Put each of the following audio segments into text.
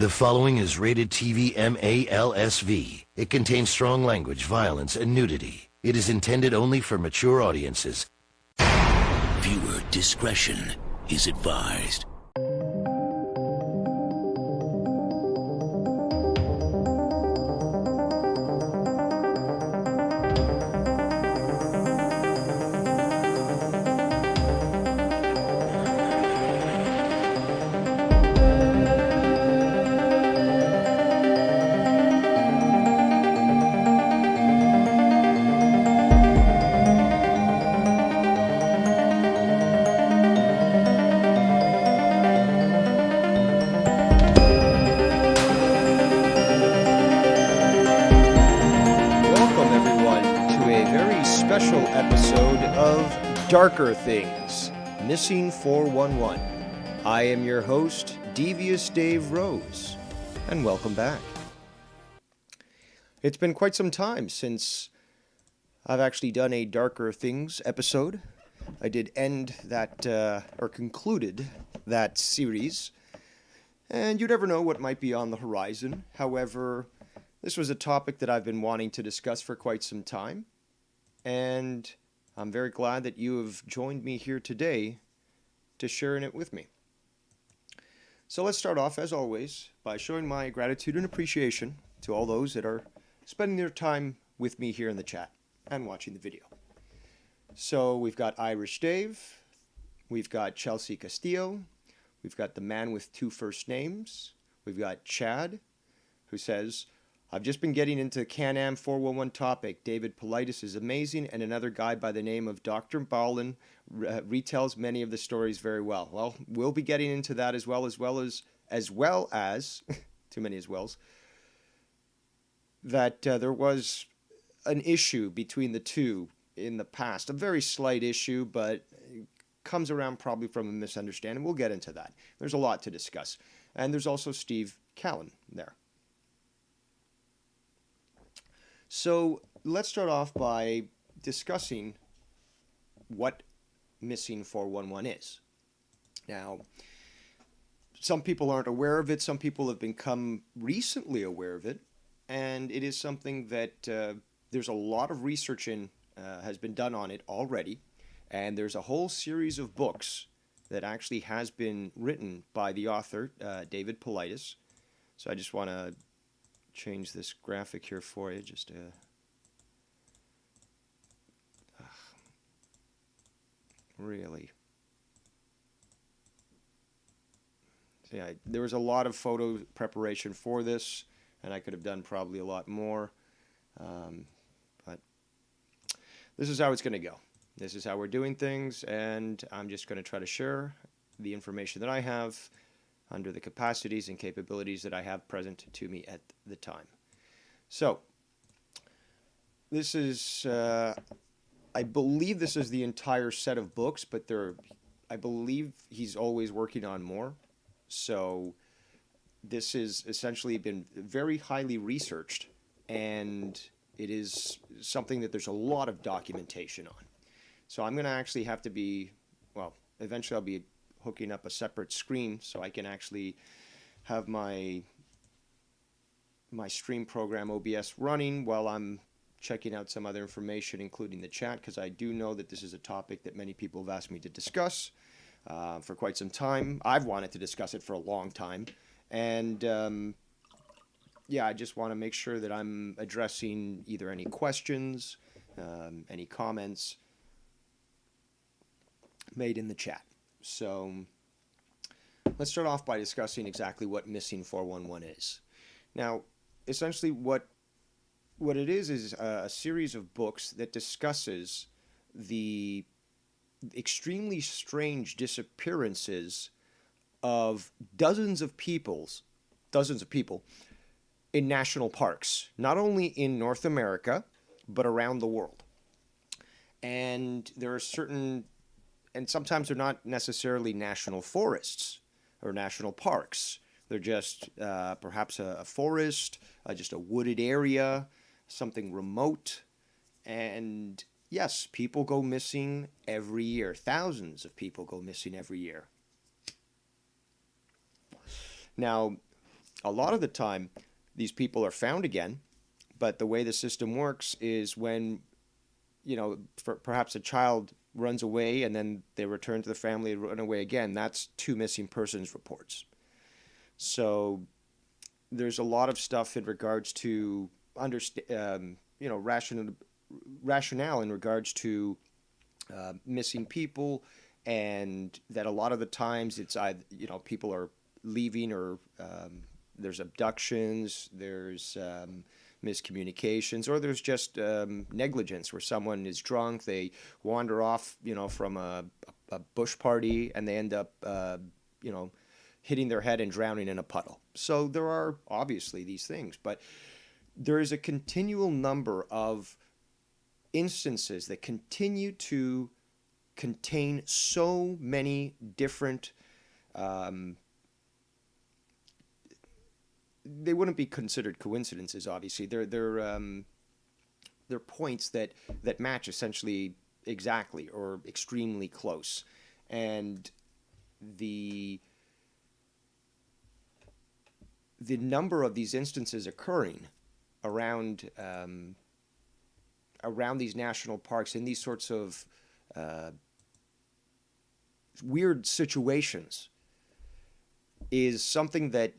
The following is rated TV MALSV. It contains strong language, violence, and nudity. It is intended only for mature audiences. Viewer discretion is advised. Darker Things, Missing 411. I am your host, Devious Dave Rose, and welcome back. It's been quite some time since I've actually done a Darker Things episode. I did end that, or concluded that series, and you never know what might be on the horizon. However, this was a topic that I've been wanting to discuss for quite some time, and I'm very glad that you have joined me here today to share in it with me. So let's start off, as always, by showing my gratitude and appreciation to all those that are spending their time with me here in the chat and watching the video. So we've got Irish Dave, we've got Chelsea Castillo, we've got the man with two first names, we've got Chad, who says, I've just been getting into Can-Am 411 topic. David Paulides is amazing, and another guy by the name of Dr. Ballin retells many of the stories very well. Well, we'll be getting into that as well as too many as wells, that there was an issue between the two in the past. A very slight issue, but it comes around probably from a misunderstanding. We'll get into that. There's a lot to discuss. And there's also Steve Callan there. So let's start off by discussing what Missing 411 is. Now, some people aren't aware of it. Some people have become recently aware of it. And it is something that there's a lot of research has been done on it already. And there's a whole series of books that actually has been written by the author, David Paulides. So I just want to change this graphic here for you, just really. So yeah, there was a lot of photo preparation for this, and I could have done probably a lot more, but this is how it's going to go. This is how we're doing things, and I'm just going to try to share the information that I have under the capacities and capabilities that I have present to me at the time. So, this is, I believe this is the entire set of books, but I believe he's always working on more. So, this has essentially been very highly researched, and it is something that there's a lot of documentation on. So, I'm going to actually have to eventually I'll be hooking up a separate screen so I can actually have my stream program OBS running while I'm checking out some other information, including the chat, because I do know that this is a topic that many people have asked me to discuss for quite some time. I've wanted to discuss it for a long time, and yeah, I just want to make sure that I'm addressing either any questions, any comments made in the chat. So let's start off by discussing exactly what Missing 411 is. Now, essentially what it is a series of books that discusses the extremely strange disappearances of dozens of people in national parks, not only in North America, but around the world. And there are certain, and sometimes they're not necessarily national forests or national parks. They're just perhaps a forest, just a wooded area, something remote. And yes, people go missing every year. Thousands of people go missing every year. Now, a lot of the time, these people are found again, but the way the system works is when, perhaps a child runs away and then they return to the family and run away again, that's 2 missing persons reports. So there's a lot of stuff in regards to rationale in regards to missing people, and that a lot of the times it's either, people are leaving, or there's abductions, there's miscommunications, or there's just negligence where someone is drunk, they wander off, from a bush party, and they end up, hitting their head and drowning in a puddle. So there are obviously these things, but there is a continual number of instances that continue to contain so many different, they wouldn't be considered coincidences, obviously. They're points that match essentially exactly or extremely close. And the number of these instances occurring around these national parks in these sorts of weird situations is something that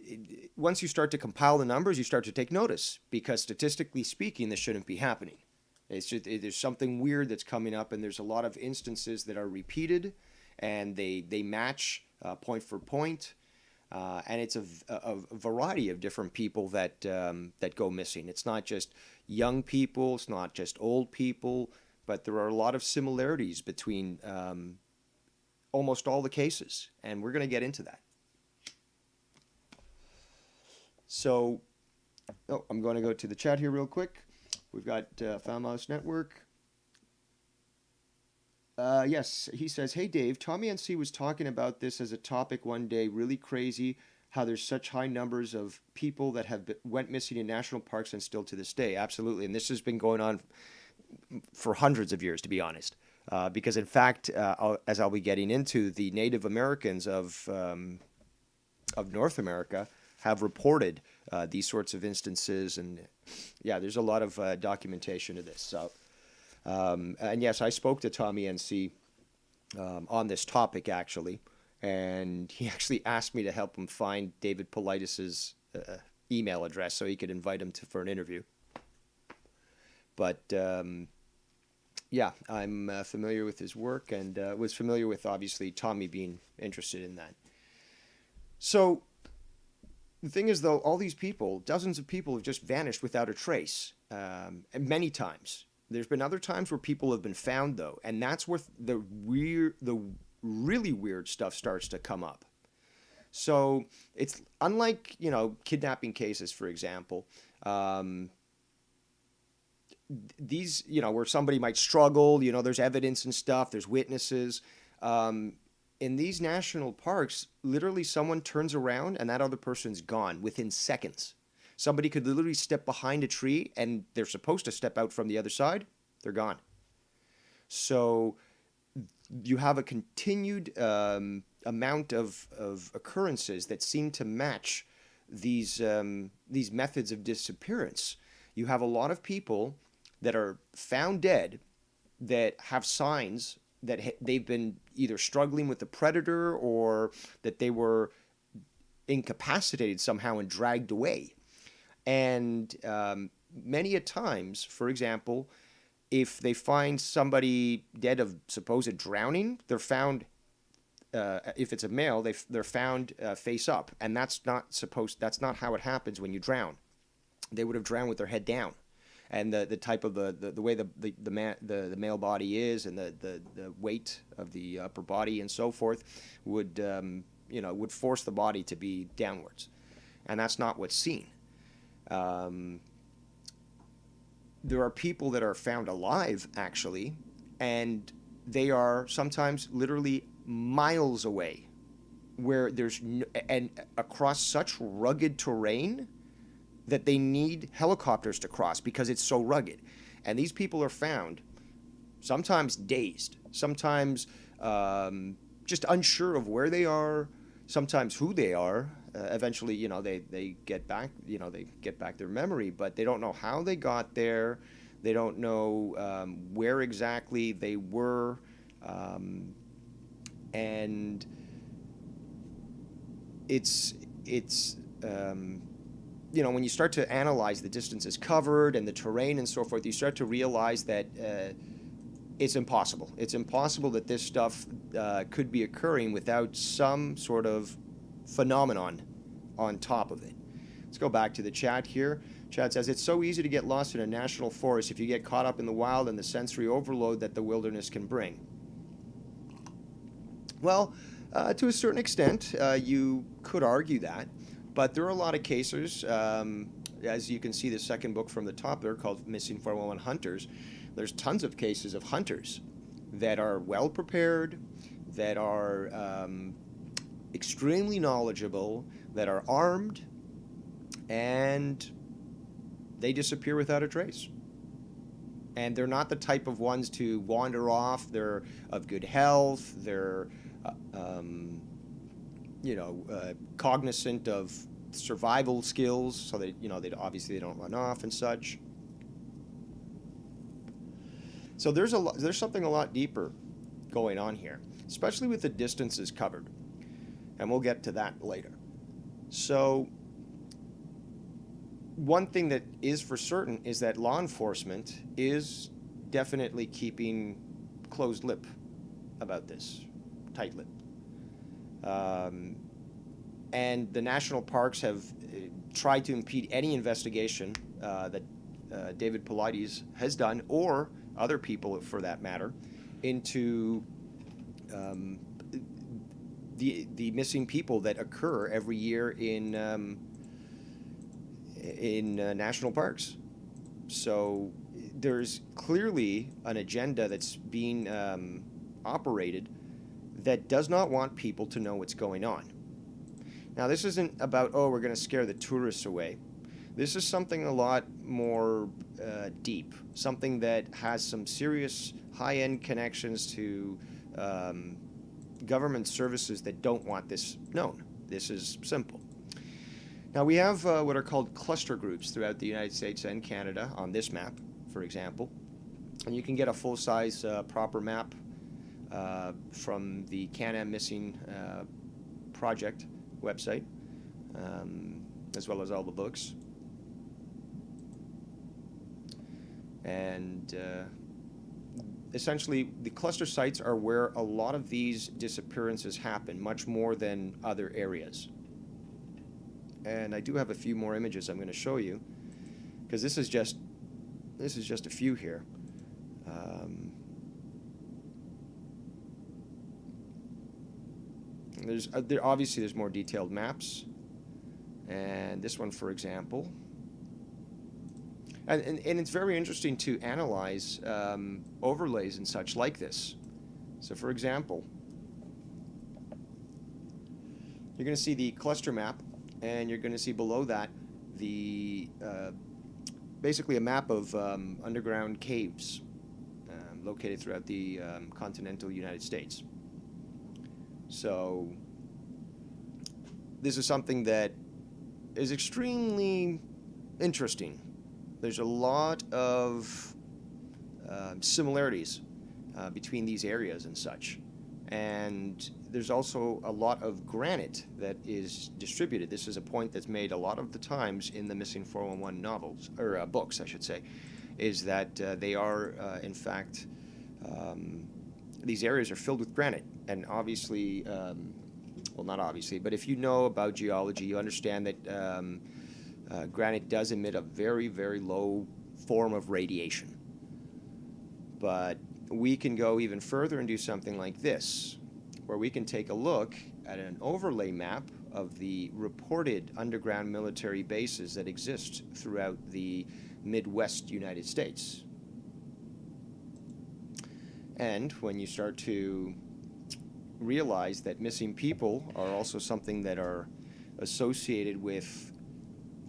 once you start to compile the numbers, you start to take notice, because statistically speaking, this shouldn't be happening. There's something weird that's coming up, and there's a lot of instances that are repeated, and they match point for point. And it's a variety of different people that go missing. It's not just young people, it's not just old people, but there are a lot of similarities between almost all the cases, and we're going to get into that. So, I'm going to go to the chat here real quick. We've got Foundmouse Network. Yes, he says, "Hey Dave, Tommy NC was talking about this as a topic one day. Really crazy how there's such high numbers of people that went missing in national parks and still to this day." Absolutely, and this has been going on for hundreds of years, to be honest. Because in fact, as I'll be getting into, the Native Americans of North America have reported these sorts of instances, and yeah, there's a lot of documentation of this. So. And yes, I spoke to Tommy NC on this topic, actually, and he actually asked me to help him find David Paulides' email address so he could invite him for an interview. But yeah, I'm familiar with his work, and was familiar with, obviously, Tommy being interested in that. So the thing is, though, all these people, dozens of people, have just vanished without a trace, and many times. There's been other times where people have been found, though, and that's where the really weird stuff starts to come up. So it's unlike, kidnapping cases, for example. These, where somebody might struggle, there's evidence and stuff, there's witnesses. In these national parks, literally someone turns around and that other person's gone within seconds. Somebody could literally step behind a tree, and they're supposed to step out from the other side. They're gone. So you have a continued amount of occurrences that seem to match these methods of disappearance. You have a lot of people that are found dead that have signs that they've been either struggling with a predator or that they were incapacitated somehow and dragged away. And many a times, for example, if they find somebody dead of supposed drowning, they're found, if it's a male, they're found face up. And that's not how it happens when you drown. They would have drowned with their head down. And the type of the way the male body is, and the weight of the upper body and so forth would force the body to be downwards. And that's not what's seen. There are people that are found alive, actually, and they are sometimes literally miles away, where and across such rugged terrain that they need helicopters to cross because it's so rugged. And these people are found sometimes dazed, sometimes just unsure of where they are, sometimes who they are, eventually, they get back, they get back their memory, but they don't know how they got there. They don't know where exactly they were, and it's when you start to analyze the distances covered and the terrain and so forth, you start to realize that it's impossible. It's impossible that this stuff could be occurring without some sort of phenomenon on top of it. Let's go back to the chat here. Chat says, it's so easy to get lost in a national forest if you get caught up in the wild and the sensory overload that the wilderness can bring. Well, to a certain extent, you could argue that, but there are a lot of cases, as you can see the second book from the top there called Missing 411 Hunters. There's tons of cases of hunters that are well prepared, that are extremely knowledgeable, that are armed, and they disappear without a trace. And they're not the type of ones to wander off. They're of good health. They're, cognizant of survival skills, so that they obviously don't run off and such. So there's something a lot deeper going on here, especially with the distances covered, and we'll get to that later. So one thing that is for certain is that law enforcement is definitely keeping closed lip about this, tight lip. And the national parks have tried to impede any investigation that David Paulides has done, or other people for that matter, into the missing people that occur every year in national parks. So there's clearly an agenda that's being operated that does not want people to know what's going on. Now, this isn't about, we're going to scare the tourists away. This is something a lot more deep, something that has some serious high-end connections to government services that don't want this known. This is simple. Now, we have what are called cluster groups throughout the United States and Canada on this map, for example. And you can get a full-size proper map from the Can-Am Missing Project website, as well as all the books. And essentially, the cluster sites are where a lot of these disappearances happen, much more than other areas. And I do have a few more images I'm going to show you, because this is just a few here. Obviously there's more detailed maps, and this one, for example. And it's very interesting to analyze overlays and such like this. So, for example, you're going to see the cluster map, and you're going to see below that the basically a map of underground caves located throughout the continental United States. So this is something that is extremely interesting. There's a lot of similarities between these areas and such. And there's also a lot of granite that is distributed. This is a point that's made a lot of the times in the Missing 411 novels, or books, I should say, is that they are, in fact, these areas are filled with granite. And obviously, well, not obviously, but if you know about geology, you understand that granite does emit a very, very low form of radiation. But we can go even further and do something like this, where we can take a look at an overlay map of the reported underground military bases that exist throughout the Midwest United States. And when you start to realize that missing people are also something that are associated with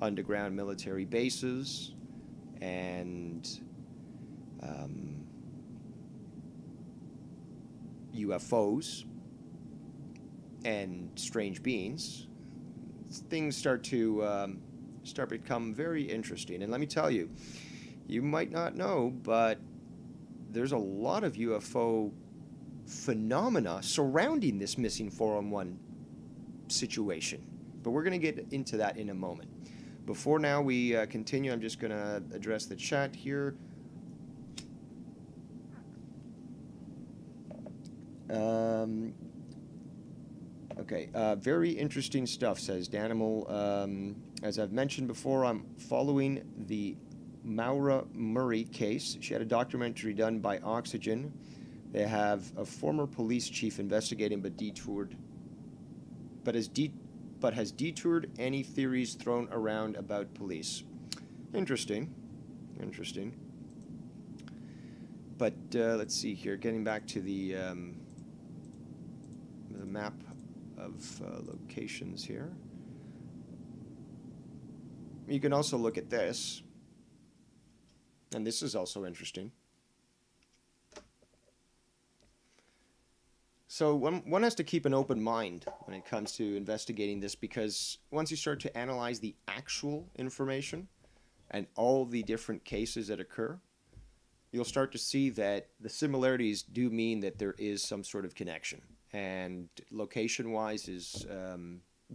underground military bases and UFOs and strange beings, things start to become very interesting. And let me tell you, you might not know, but there's a lot of UFO phenomena surrounding this missing 411 situation. But we're going to get into that in a moment. Before now we continue, I'm just going to address the chat here. Okay, very interesting stuff, says Danimal. As I've mentioned before, I'm following the Maura Murray case. She had a documentary done by Oxygen. They have a former police chief investigating, but has detoured any theories thrown around about police. Interesting. But let's see here. Getting back to the map of locations here. You can also look at this, and this is also interesting. So one has to keep an open mind when it comes to investigating this, because once you start to analyze the actual information and all the different cases that occur, you'll start to see that the similarities do mean that there is some sort of connection. And location-wise is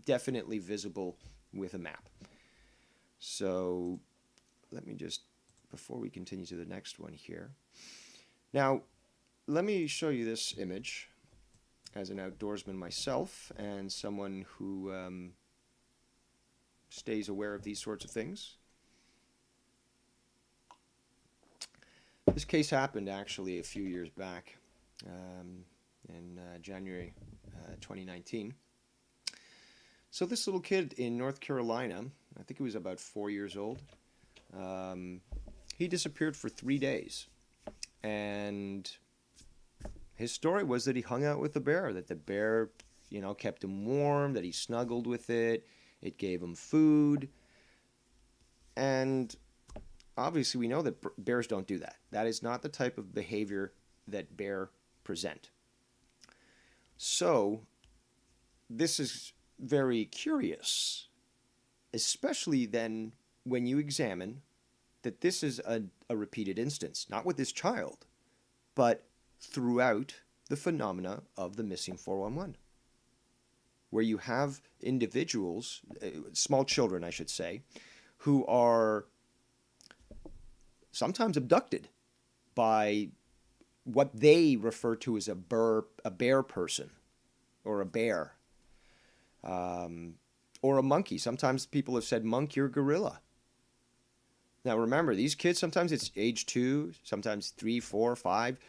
definitely visible with a map. So let me just, before we continue to the next one here. Now, let me show you this image as an outdoorsman myself and someone who stays aware of these sorts of things. This case happened actually a few years back. In January 2019. So this little kid in North Carolina, I think he was about 4 years old, he disappeared for 3 days. And his story was that he hung out with the bear, that the bear, kept him warm, that he snuggled with it, it gave him food. And obviously we know that bears don't do that. That is not the type of behavior that bear present. So, this is very curious, especially then when you examine that this is a repeated instance, not with this child, but throughout the phenomena of the missing 411, where you have individuals, small children I should say, who are sometimes abducted by what they refer to as a bear person, or a bear, or a monkey. Sometimes people have said monkey or gorilla. Now remember, these kids, sometimes it's age 2, sometimes 3, 4, 5.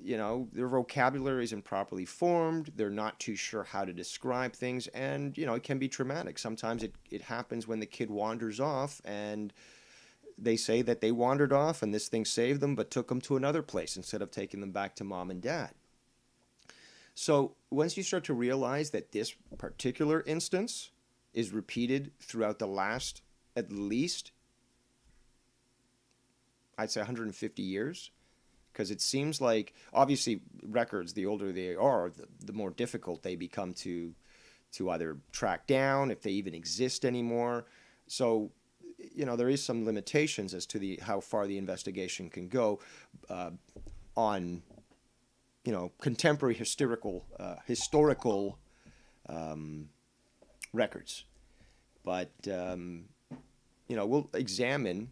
Their vocabulary isn't properly formed. They're not too sure how to describe things, and it can be traumatic. Sometimes it happens when the kid wanders off, and they say that they wandered off and this thing saved them, but took them to another place instead of taking them back to mom and dad. So once you start to realize that this particular instance is repeated throughout the last, at least, I'd say 150 years, because it seems like, obviously, records, the older they are, the more difficult they become to either track down, if they even exist anymore. So there is some limitations as to how far the investigation can go on, contemporary historical records. But we'll examine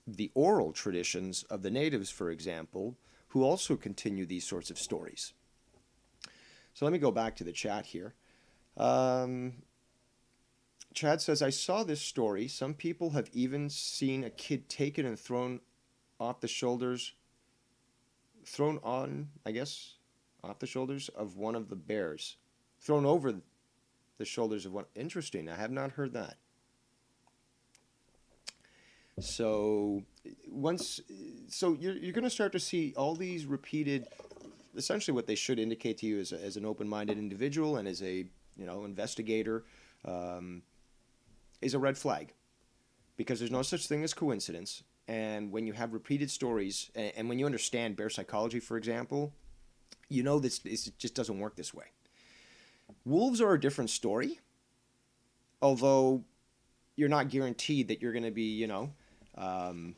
the oral traditions of the natives, for example, who also continue these sorts of stories. So let me go back to the chat here. Chad says, I saw this story. Some people have even seen a kid taken and thrown off the shoulders of one of the bears. Thrown over the shoulders of one. Interesting. I have not heard that. So you're going to start to see all these repeated, essentially what they should indicate to you as an open-minded individual and as a investigator, is a red flag, because there's no such thing as coincidence. And when you have repeated stories, and when you understand bear psychology, for example, this just doesn't work this way. Wolves are a different story, Although you're not guaranteed that you're going to be, um,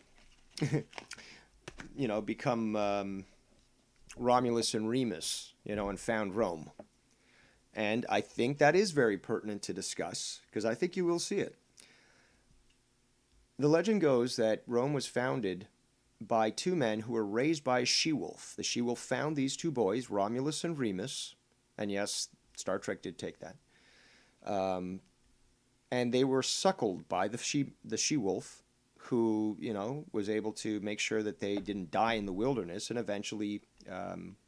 become Romulus and Remus, and found Rome. And I think that is very pertinent to discuss, because I think you will see it. The legend goes that Rome was founded by two men who were raised by a she-wolf. The she-wolf found these two boys, Romulus and Remus, and yes, Star Trek did take that. And they were suckled by the she-wolf, who, was able to make sure that they didn't die in the wilderness, and eventually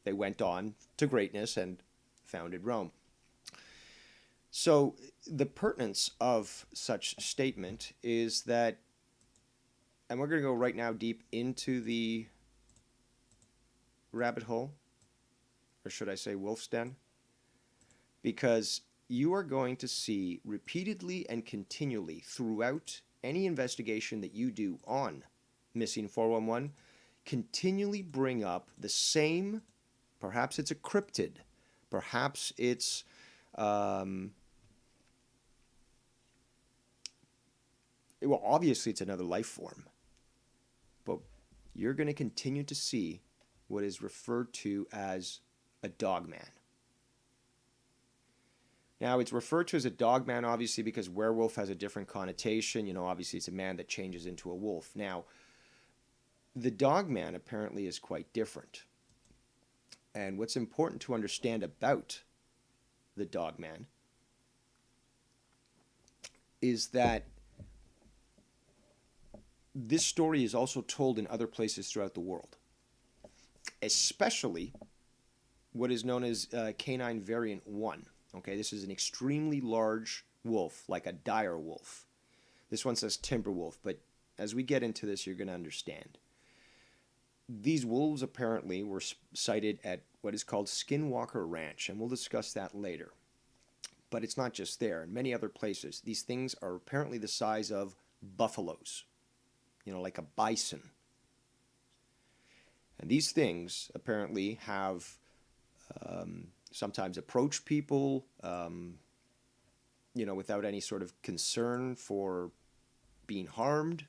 they went on to greatness and founded Rome. So the pertinence of such statement is that, and we're going to go right now deep into the rabbit hole, or should I say wolf's den, because you are going to see repeatedly and continually throughout any investigation that you do on Missing 411, continually bring up the same, perhaps it's a cryptid, perhaps it's well, obviously it's another life form, but you're going to continue to see what is referred to as a dogman. Now, it's referred to as a dogman, obviously, because werewolf has a different connotation. Obviously, it's a man that changes into a wolf. Now, the dogman apparently is quite different. And what's important to understand about the dogman is that this story is also told in other places throughout the world, especially what is known as canine variant 1. Okay, this is an extremely large wolf, like a dire wolf. This one says timber wolf, but as we get into this, you're going to understand. These wolves apparently were sighted at what is called Skinwalker Ranch, and we'll discuss that later. But it's not just there. In many other places, these things are apparently the size of buffaloes, like a bison. And these things apparently have sometimes approach people, without any sort of concern for being harmed.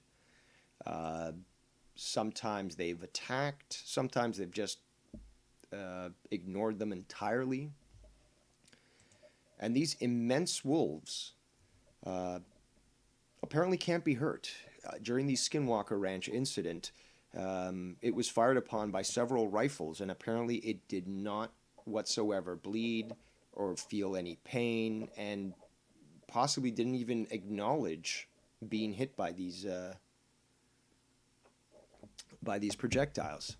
Sometimes they've attacked. Sometimes they've just ignored them entirely. And these immense wolves apparently can't be hurt. During the Skinwalker Ranch incident, it was fired upon by several rifles, and apparently it did not whatsoever bleed or feel any pain, and possibly didn't even acknowledge being hit by these projectiles.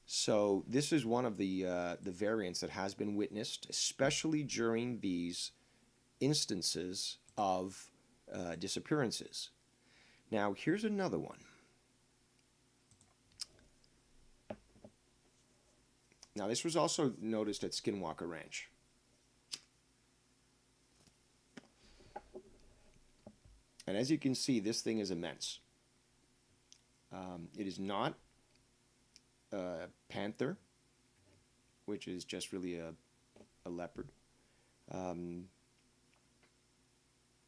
So this is one of the variants that has been witnessed, especially during these instances of disappearances. Now, here's another one. Now, this was also noticed at Skinwalker Ranch. And as you can see, this thing is immense. It is not a panther, which is just really a leopard.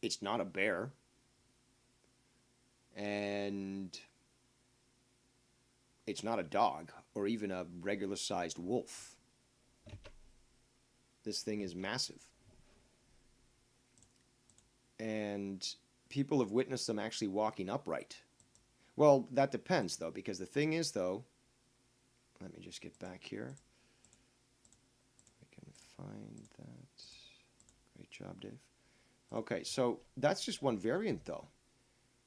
It's not a bear. And it's not a dog or even a regular-sized wolf. This thing is massive. And people have witnessed them actually walking upright. Well, that depends, though, because the thing is, though, let me just get back here. I can find that. Great job, Dave. Okay, so that's just one variant, though,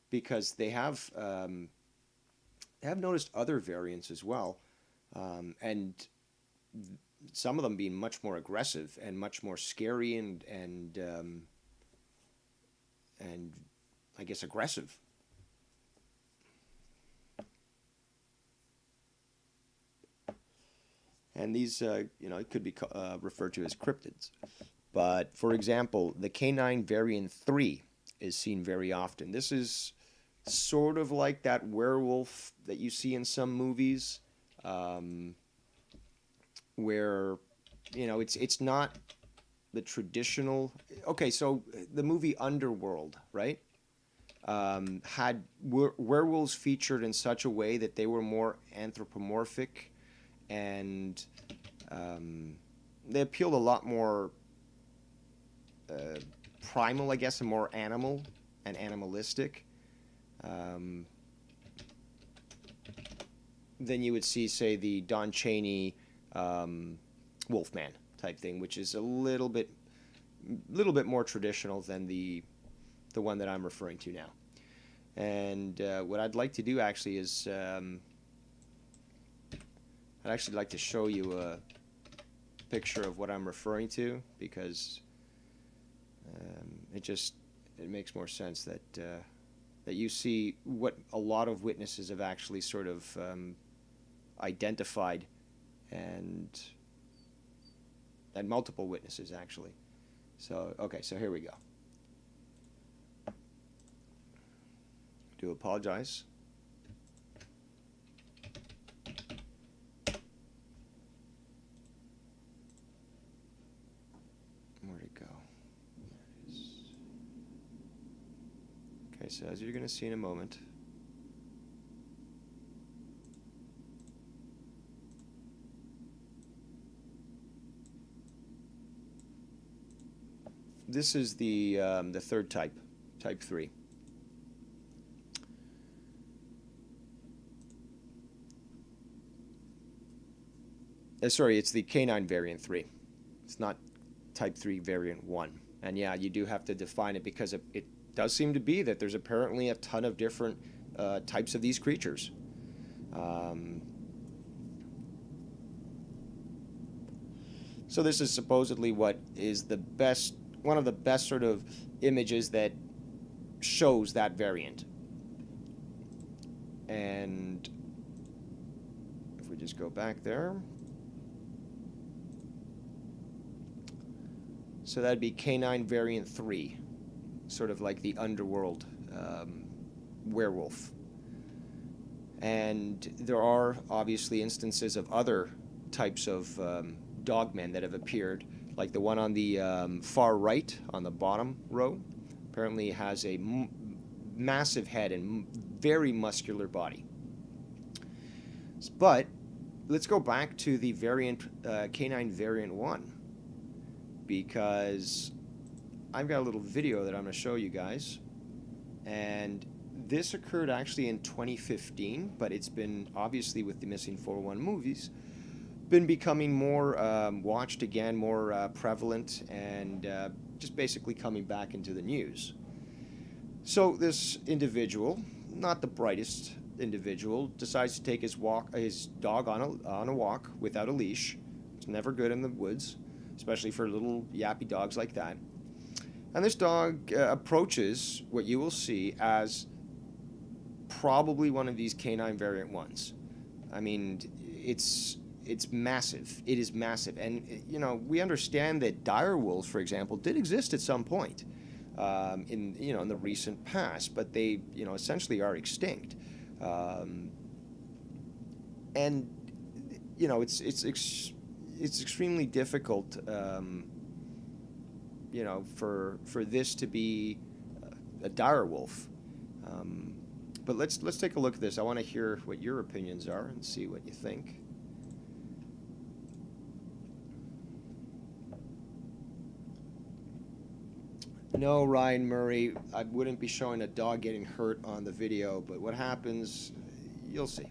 because they have noticed other variants as well, and some of them being much more aggressive and much more scary and I guess aggressive. And these, it could be referred to as cryptids. But, for example, the canine variant 3 is seen very often. This is sort of like that werewolf that you see in some movies, where, it's not the traditional. Okay, so the movie Underworld, right? Had werewolves featured in such a way that they were more anthropomorphic, and they appealed a lot more primal, I guess, and more animal and animalistic than you would see, say, the Don Chaney Wolfman type thing, which is a little bit more traditional than the one that I'm referring to now. And what I'd like to do actually is I'd actually like to show you a picture of what I'm referring to, because it makes more sense that that you see what a lot of witnesses have actually sort of identified, and multiple witnesses actually. So okay, so here we go. Do apologize. Where'd it go? There it is. Okay, so as you're going to see in a moment, this is the third type, type 3. Sorry, it's the canine variant 3. It's not type 3 variant 1. And yeah, you do have to define it, because it does seem to be that there's apparently a ton of different types of these creatures. So this is supposedly what is one of the best sort of images that shows that variant. And if we just go back there. So that'd be canine variant 3, sort of like the underworld werewolf. And there are obviously instances of other types of dogmen that have appeared, like the one on the far right, on the bottom row. Apparently has a massive head and very muscular body. But let's go back to the canine variant 1. Because I've got a little video that I'm going to show you guys, and this occurred actually in 2015, but it's been, obviously with the Missing 401 movies, been becoming more watched again, more prevalent, and just basically coming back into the news. So this individual, not the brightest individual, decides to take his dog on a walk without a leash. It's never good in the woods, especially for little yappy dogs like that. And this dog approaches what you will see as probably one of these canine variant 1s. I mean, it's massive. It is massive. And, you know, we understand that dire wolves, for example, did exist at some point in the recent past, but they, essentially are extinct. And, it's extremely difficult, for this to be a dire wolf. But let's take a look at this. I want to hear what your opinions are and see what you think. No, Ryan Murray, I wouldn't be showing a dog getting hurt on the video, but what happens, you'll see.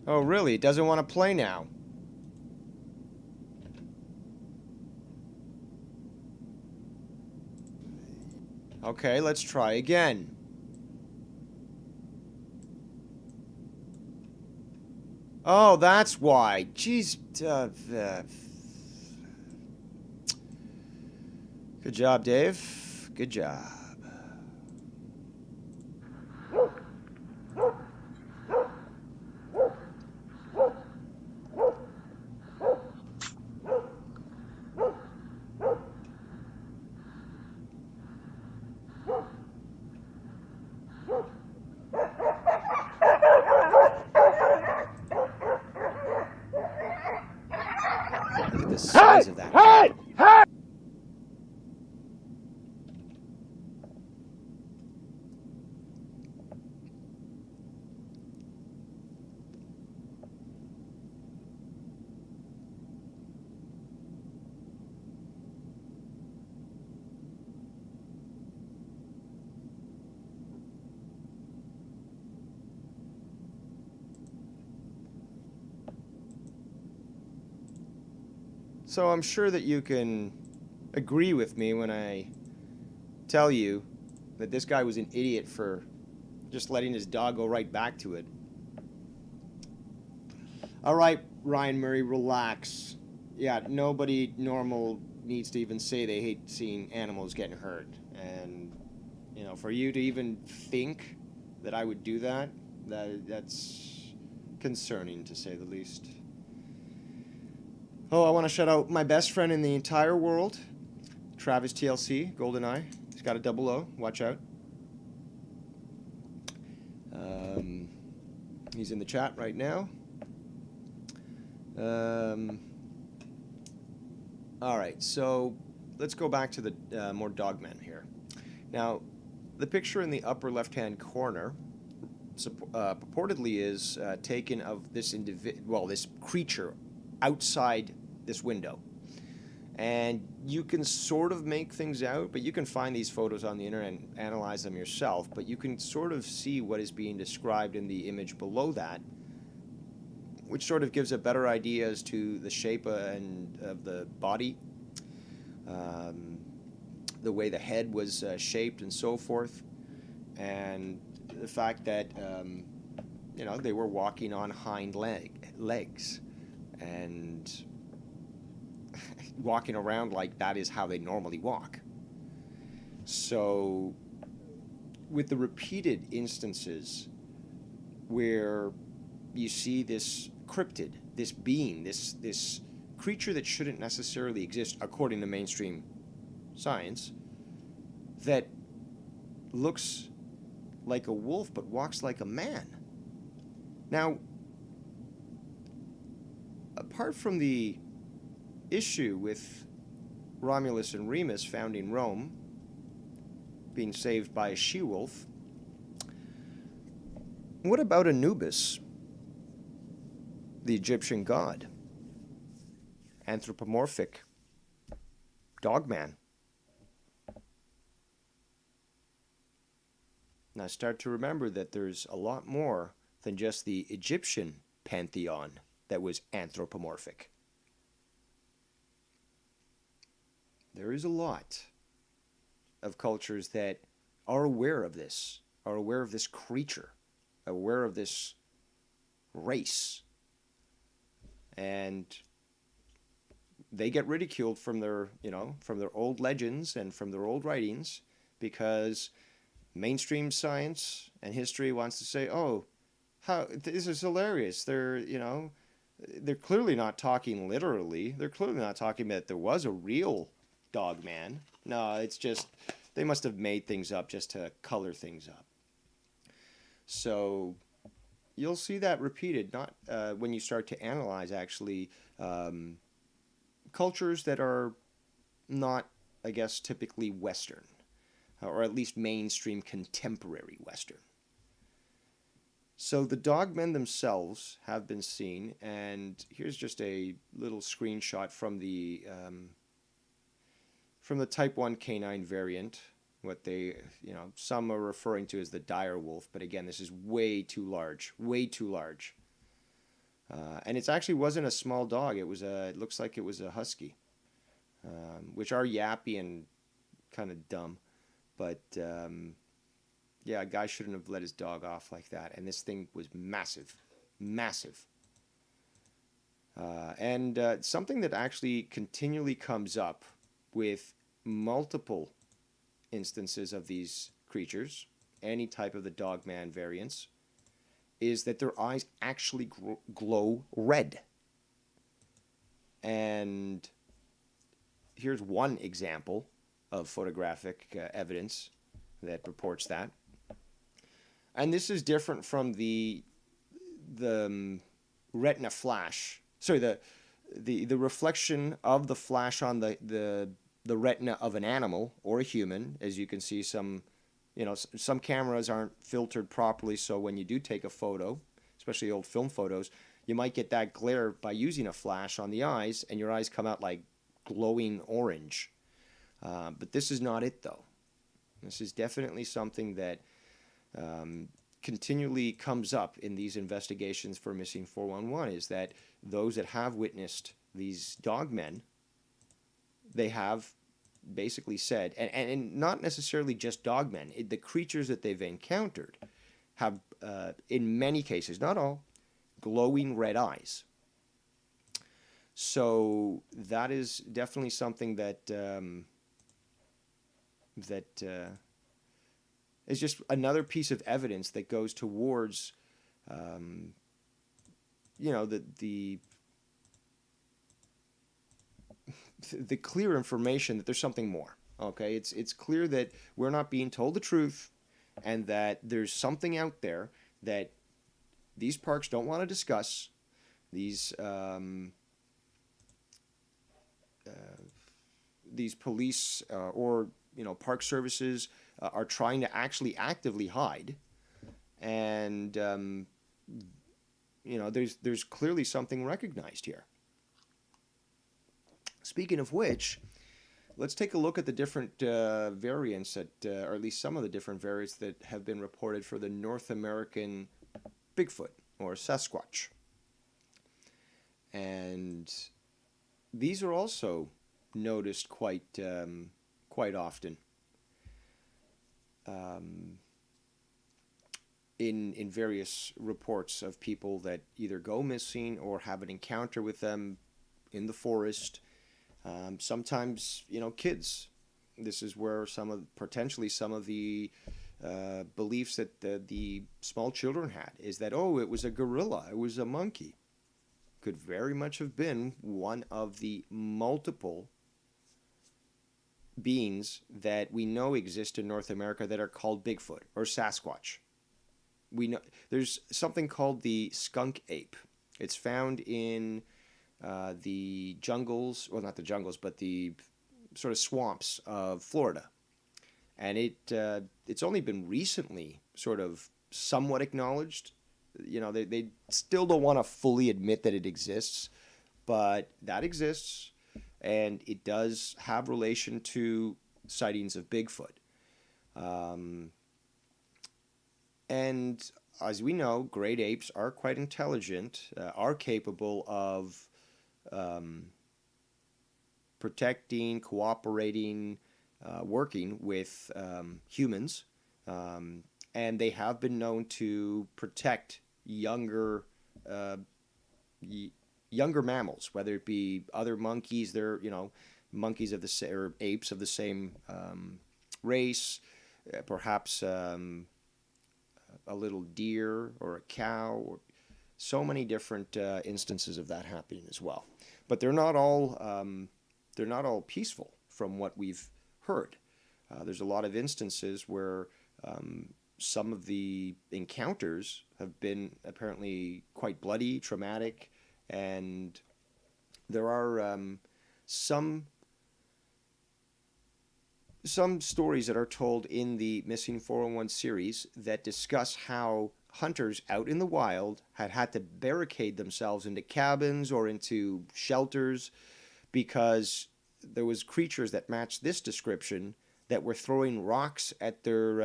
Oh, really? It doesn't want to play now. Okay, let's try again. Oh, that's why. Jeez. Good job, Dave. Good job. So I'm sure that you can agree with me when I tell you that this guy was an idiot for just letting his dog go right back to it. All right, Ryan Murray, relax. Yeah, nobody normal needs to even say they hate seeing animals getting hurt. And, you know, for you to even think that I would do that, that's concerning, to say the least. Oh, I want to shout out my best friend in the entire world, Travis TLC, GoldenEye. He's got a 00. Watch out. He's in the chat right now. All right, so let's go back to the more dogmen here. Now, the picture in the upper left-hand corner purportedly is taken of this this creature outside this window. And you can sort of make things out, but you can find these photos on the internet and analyze them yourself, but you can sort of see what is being described in the image below that, which sort of gives a better idea as to the shape of the body, the way the head was shaped and so forth, and the fact that, you know, they were walking on hind legs, and walking around like that is how they normally walk. So with the repeated instances where you see this cryptid, this being, this creature that shouldn't necessarily exist according to mainstream science, that looks like a wolf but walks like a man. Now, apart from the issue with Romulus and Remus founding Rome, being saved by a she-wolf, what about Anubis, the Egyptian god? Anthropomorphic dogman. Now start to remember that there's a lot more than just the Egyptian pantheon that was anthropomorphic. There is a lot of cultures that are aware of this, creature, aware of this race. And they get ridiculed from their old legends and from their old writings, because mainstream science and history wants to say, oh, how this is hilarious. They're clearly not talking literally. They're clearly not talking about there was a real dog man. No, it's just they must have made things up just to color things up. So you'll see that repeated, not when you start to analyze actually cultures that are not, I guess, typically Western, or at least mainstream contemporary Western. So the dogmen themselves have been seen, and here's just a little screenshot from the Type 1 canine variant, what they, some are referring to as the dire wolf, but again, this is way too large, and it actually wasn't a small dog. It looks like it was a husky, which are yappy and kind of dumb, but yeah, a guy shouldn't have let his dog off like that, and this thing was massive. And something that actually continually comes up with multiple instances of these creatures, any type of the dogman variants, is that their eyes actually glow red. And here's one example of photographic evidence that purports that. And this is different from the retina flash. Sorry, the reflection of the flash on the retina of an animal or a human. As you can see, some cameras aren't filtered properly, so when you do take a photo, especially old film photos, you might get that glare by using a flash on the eyes, and your eyes come out like glowing orange. But this is not it, though. This is definitely something that continually comes up in these investigations for Missing 411, is that those that have witnessed these dogmen they have basically said, and not necessarily just dogmen, the creatures that they've encountered have, in many cases, not all, glowing red eyes. So that is definitely something that is just another piece of evidence that goes towards, the clear information that there's something more. Okay, it's clear that we're not being told the truth, and that there's something out there that these parks don't want to discuss. These police or park services are trying to actually actively hide, and there's clearly something recognized here. Speaking of which, let's take a look at the different variants or at least some of the different variants that have been reported for the North American Bigfoot or Sasquatch. And these are also noticed quite often in various reports of people that either go missing or have an encounter with them in the forest. Sometimes, kids. This is where potentially some of the beliefs that the small children had is that, oh, it was a gorilla, it was a monkey. Could very much have been one of the multiple beings that we know exist in North America that are called Bigfoot or Sasquatch. We know there's something called the skunk ape. It's found in the jungles, well, not the jungles, but the sort of swamps of Florida. And it's only been recently sort of somewhat acknowledged. They still don't want to fully admit that it exists, but that exists, and it does have relation to sightings of Bigfoot. And as we know, great apes are quite intelligent, are capable of protecting, cooperating, working with humans, and they have been known to protect younger mammals, whether it be other monkeys, they're monkeys of the or apes of the same race, perhaps a little deer or a cow, or so many different instances of that happening as well. But they're not all peaceful from what we've heard. There's a lot of instances where some of the encounters have been apparently quite bloody, traumatic, and there are some stories that are told in the Missing 401 series that discuss how hunters out in the wild had to barricade themselves into cabins or into shelters because there was creatures that matched this description that were throwing rocks at their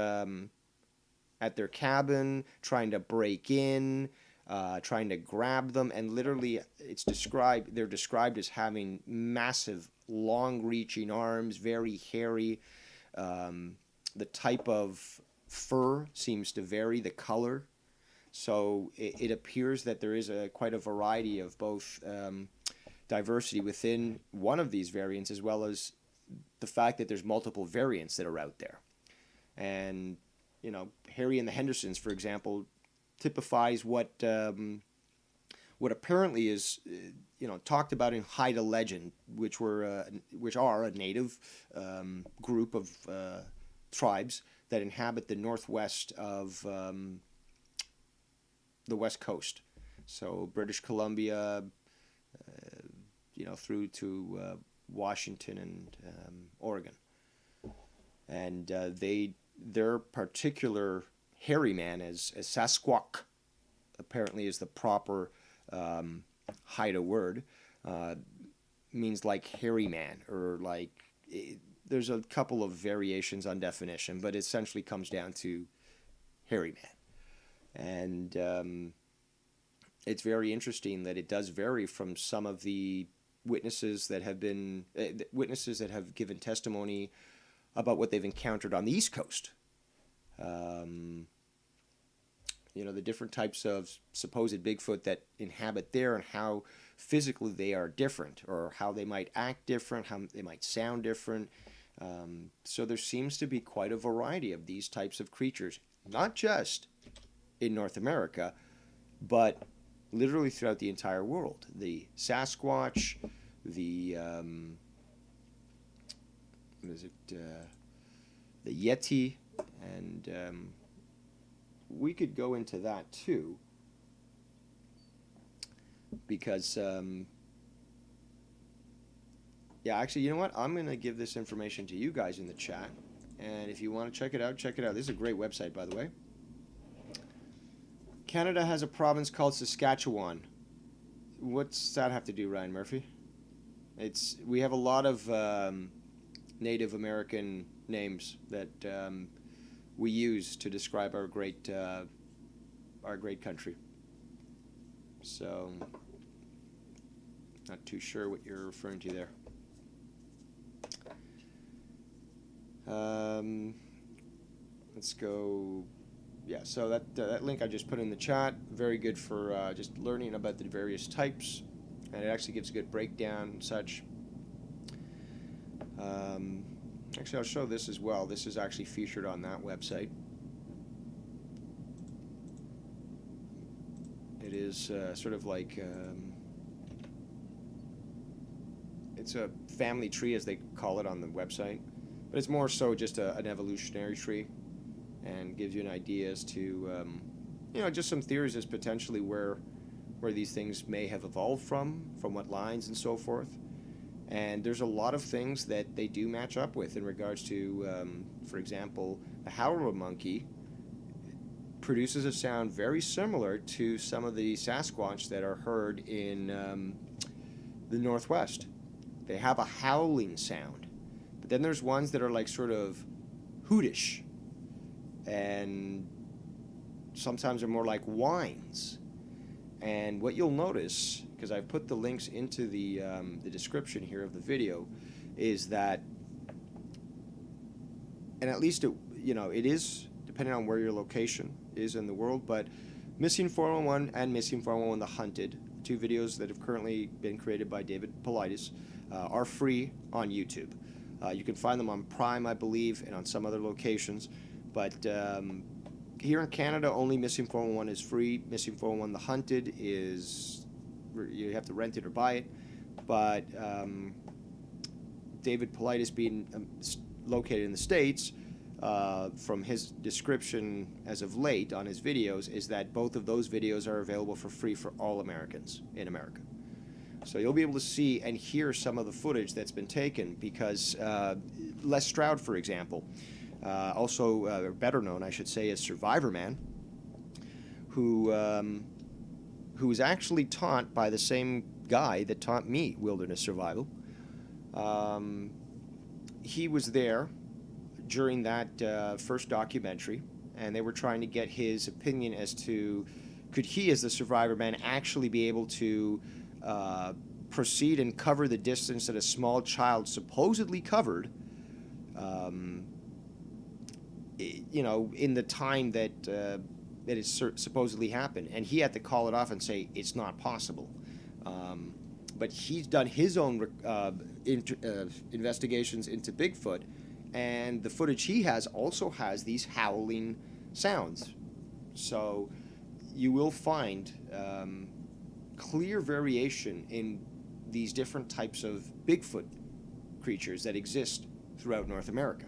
cabin, trying to break in, trying to grab them, and literally they're described as having massive, long-reaching arms, very hairy. The type of fur seems to vary, the color. So it appears that there is quite a variety of both diversity within one of these variants, as well as the fact that there's multiple variants that are out there. And Harry and the Hendersons, for example, typifies what apparently is talked about in Haida legend, which are a native group of tribes that inhabit the northwest of the west coast, so British Columbia, through to Washington and Oregon, and their particular hairy man as Sasquatch apparently is the proper Haida word, means like hairy man, or like there's a couple of variations on definition, but it essentially comes down to hairy man. And it's very interesting that it does vary from some of the witnesses that have been witnesses that have given testimony about what they've encountered on the East Coast. You know, the different types of supposed Bigfoot that inhabit there and how physically they are different, or how they might act different, how they might sound different. So there seems to be quite a variety of these types of creatures, not just in North America, but literally throughout the entire world. The Sasquatch, the the Yeti, and we could go into that too, because yeah, actually, you know what? I'm going to give this information to you guys in the chat, and if you want to check it out, check it out. This is a great website, by the way. Canada has a province called Saskatchewan. What's that have to do, Ryan Murphy? We have a lot of Native American names that we use to describe our great country. So, not too sure what you're referring to there. Let's go. Yeah, so that link I just put in the chat, very good for just learning about the various types, and it actually gives a good breakdown and such. Actually, I'll show this as well. This is actually featured on that website. It is sort of like, it's a family tree, as they call it on the website, but it's more so just an evolutionary tree, and gives you an idea as to, you know, just some theories as potentially where these things may have evolved from what lines and so forth. And there's a lot of things that they do match up with in regards to, for example, the howler monkey produces a sound very similar to some of the Sasquatch that are heard in the Northwest. They have a howling sound, but then there's ones that are like sort of hootish, and sometimes they're more like whines. And what you'll notice, because I've put the links into the description here of the video, is that, and at least it is depending on where your location is in the world, but Missing 411 and Missing 411 The Hunted, two videos that have currently been created by David Paulides, are free on YouTube. You can find them on Prime, I believe, and on some other locations, but here in Canada, only Missing 411 is free. Missing 411 The Hunted is, you have to rent it or buy it. But David Paulides, being located in the States, from his description as of late on his videos, is that both of those videos are available for free for all Americans in America. So you'll be able to see and hear some of the footage that's been taken, because Les Stroud, for example, also better known, I should say, as Survivor Man, who was actually taught by the same guy that taught me wilderness survival. He was there during that first documentary, and they were trying to get his opinion as to, could he, as the Survivor Man, actually be able to proceed and cover the distance that a small child supposedly covered, in the time that it supposedly happened. And he had to call it off and say it's not possible. But he's done his own investigations into Bigfoot, and the footage he has also has these howling sounds. So you will find clear variation in these different types of Bigfoot creatures that exist throughout North America.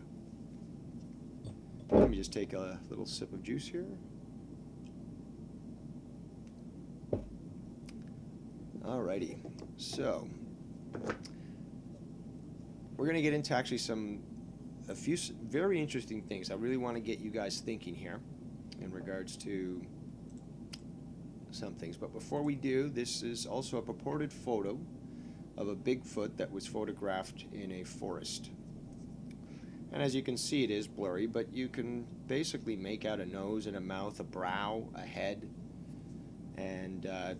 Let me just take a little sip of juice here. Alrighty, so we're going to get into actually a few very interesting things. I really want to get you guys thinking here in regards to some things. But before we do, this is also a purported photo of a Bigfoot that was photographed in a forest. And as you can see, it is blurry, but you can basically make out a nose and a mouth, a brow, a head, and a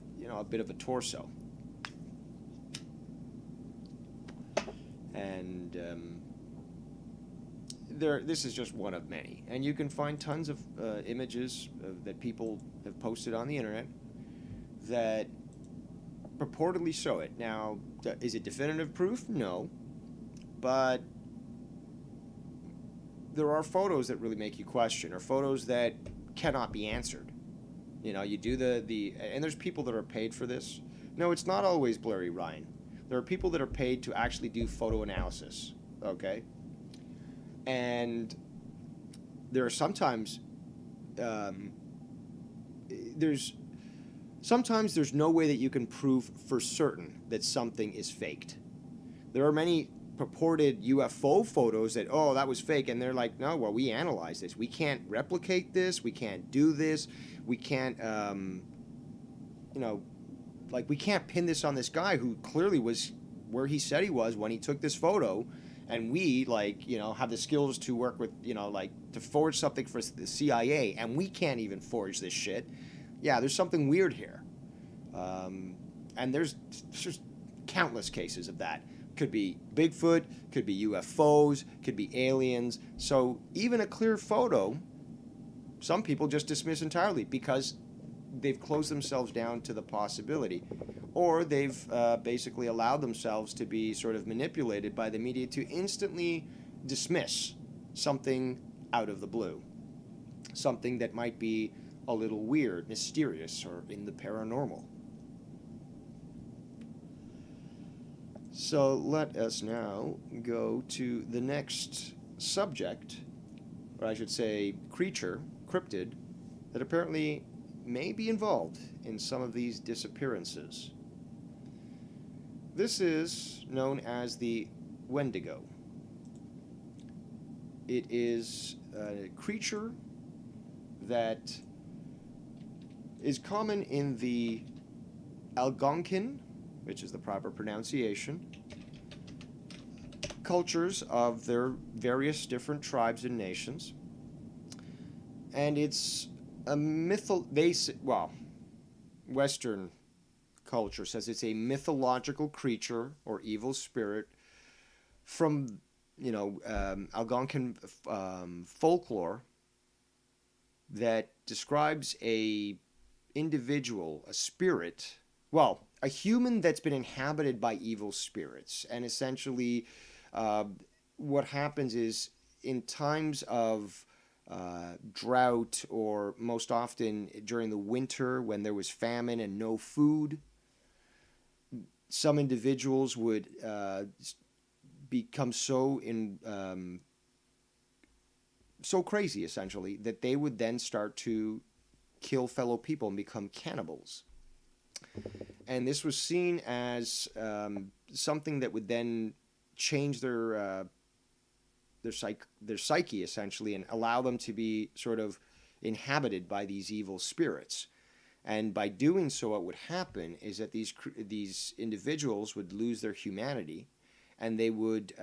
bit of a torso. And this is just one of many. And you can find tons of images that people have posted on the internet that purportedly show it. Now, is it definitive proof? No. But there are photos that really make you question, or photos that cannot be answered. You know, you do and there's people that are paid for this. No, it's not always blurry, Ryan. There are people that are paid to actually do photo analysis, okay? And there are sometimes, there's no way that you can prove for certain that something is faked. There are many purported UFO photos that, oh, that was fake, and they're like, no, well, we analyzed this. We can't replicate this. We can't do this. We can't, we can't pin this on this guy who clearly was where he said he was when he took this photo, and we, have the skills to work with, to forge something for the CIA, and we can't even forge this shit. Yeah, there's something weird here. And there's just countless cases of that. Could be Bigfoot, could be UFOs, could be aliens. So even a clear photo, some people just dismiss entirely because they've closed themselves down to the possibility. Or they've basically allowed themselves to be sort of manipulated by the media to instantly dismiss something out of the blue. Something that might be a little weird, mysterious, or in the paranormal. So let us now go to the next subject, or I should say creature, cryptid, that apparently may be involved in some of these disappearances. This is known as the Wendigo. It is a creature that is common in the Algonquin, which is the proper pronunciation, cultures of their various different tribes and nations. And it's a Western culture says it's a mythological creature or evil spirit from, Algonquin folklore that describes a individual, a spirit, a human that's been inhabited by evil spirits. And essentially what happens is in times of drought, or most often during the winter when there was famine and no food, some individuals would become so crazy, essentially, that they would then start to kill fellow people and become cannibals. And this was seen as something that would then change their psyche, essentially, and allow them to be sort of inhabited by these evil spirits. And by doing so, what would happen is that these individuals would lose their humanity, and they would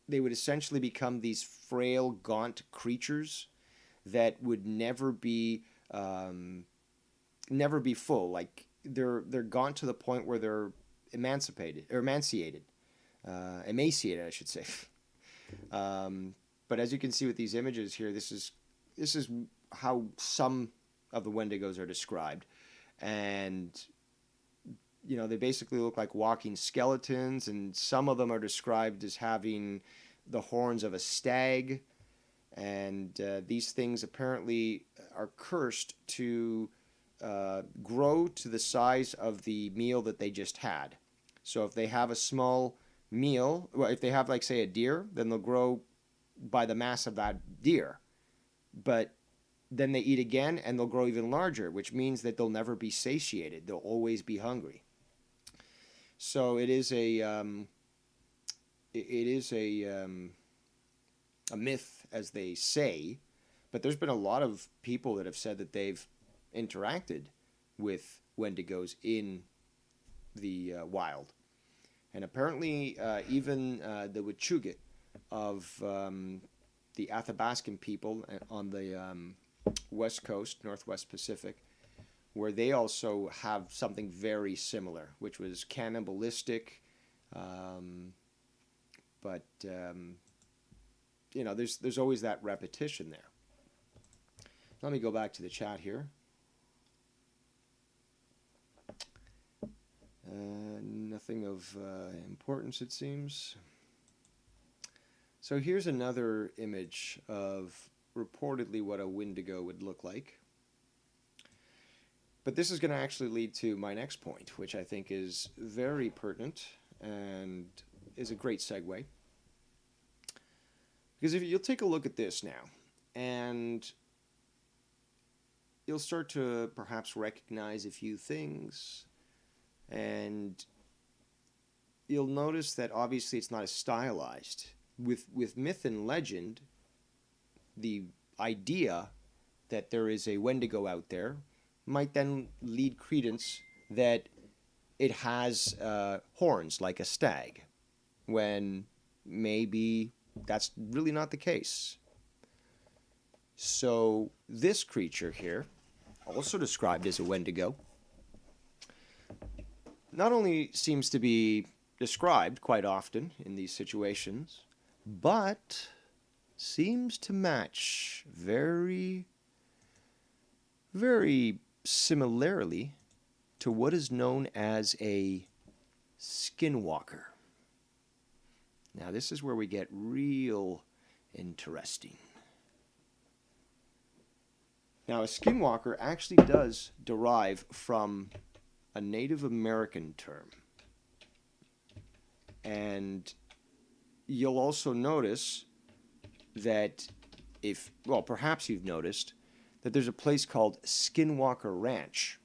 essentially become these frail, gaunt creatures that would never be full. Like they're gaunt to the point where they're emaciated, I should say. But as you can see with these images here, this is how some of the Wendigos are described, and they basically look like walking skeletons, and some of them are described as having the horns of a stag, and these things apparently are cursed to grow to the size of the meal that they just had. So if they have a small meal, if they have, like, say, a deer, then they'll grow by the mass of that deer. But then they eat again and they'll grow even larger, which means that they'll never be satiated. They'll always be hungry. So it is a myth, as they say, but there's been a lot of people that have said that they've interacted with Wendigos in the wild. And apparently even the Wachugit of the Athabascan people on the west coast, Northwest Pacific, where they also have something very similar, which was cannibalistic, But you know, there's always that repetition there. Let me go back to the chat here. Nothing of importance, it seems. So here's another image of reportedly what a Wendigo would look like. But this is going to actually lead to my next point, which I think is very pertinent and is a great segue. Because if you'll take a look at this now, and you'll start to perhaps recognize a few things, and you'll notice that obviously it's not as stylized. With myth and legend, the idea that there is a Wendigo out there might then lead credence that it has horns like a stag, when maybe that's really not the case. So this creature here, also described as a Wendigo, not only seems to be described quite often in these situations, but seems to match very, very similarly to what is known as a skinwalker. Now this is where we get real interesting. Now a skinwalker actually does derive from a Native American term. And you'll also notice that perhaps you've noticed that there's a place called Skinwalker Ranch.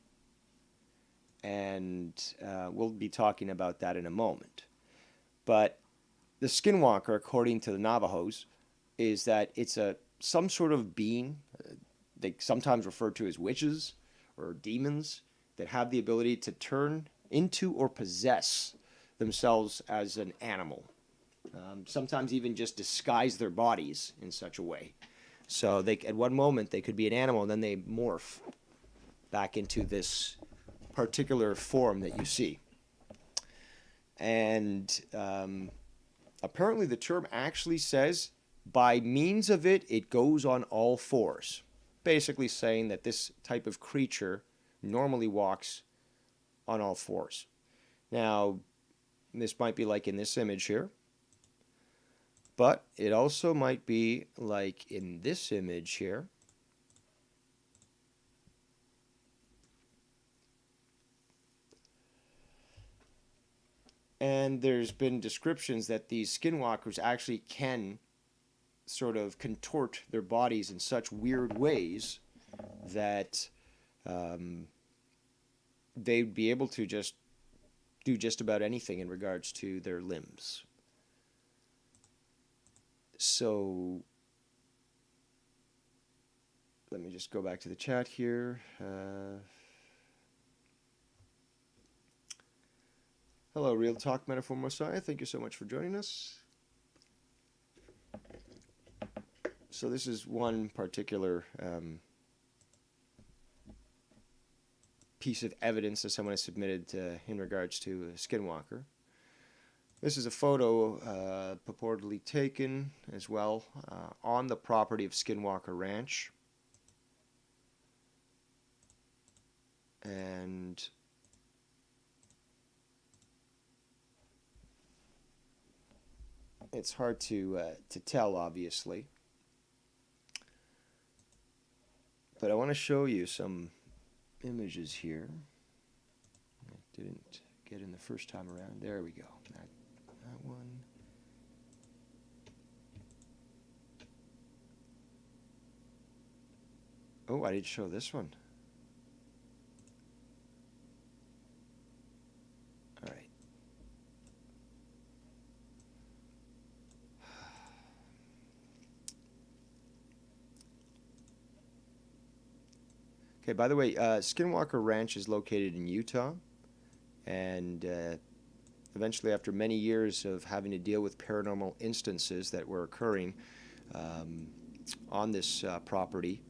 And we'll be talking about that in a moment. But the skinwalker, according to the Navajos, is that it's some sort of being, they sometimes refer to as witches or demons, that have the ability to turn into or possess themselves as an animal. Sometimes even just disguise their bodies in such a way. So at one moment they could be an animal, and then they morph back into this particular form that you see. And apparently the term actually says, by means of it, it goes on all fours. Basically saying that this type of creature normally walks on all fours. Now, this might be like in this image here, but it also might be like in this image here. And there's been descriptions that these skinwalkers actually can sort of contort their bodies in such weird ways that they'd be able to just do just about anything in regards to their limbs. So let me just go back to the chat here. Hello, Real Talk Metaphor Messiah. Thank you so much for joining us. So this is one particular piece of evidence that someone has submitted in regards to a skinwalker. This is a photo purportedly taken as well on the property of Skinwalker Ranch. And it's hard to tell, obviously. But I want to show you some images here. I didn't get in the first time around. There we go. That one. Oh, I did show this one. All right. Okay, by the way, Skinwalker Ranch is located in Utah, and eventually, after many years of having to deal with paranormal instances that were occurring on this property,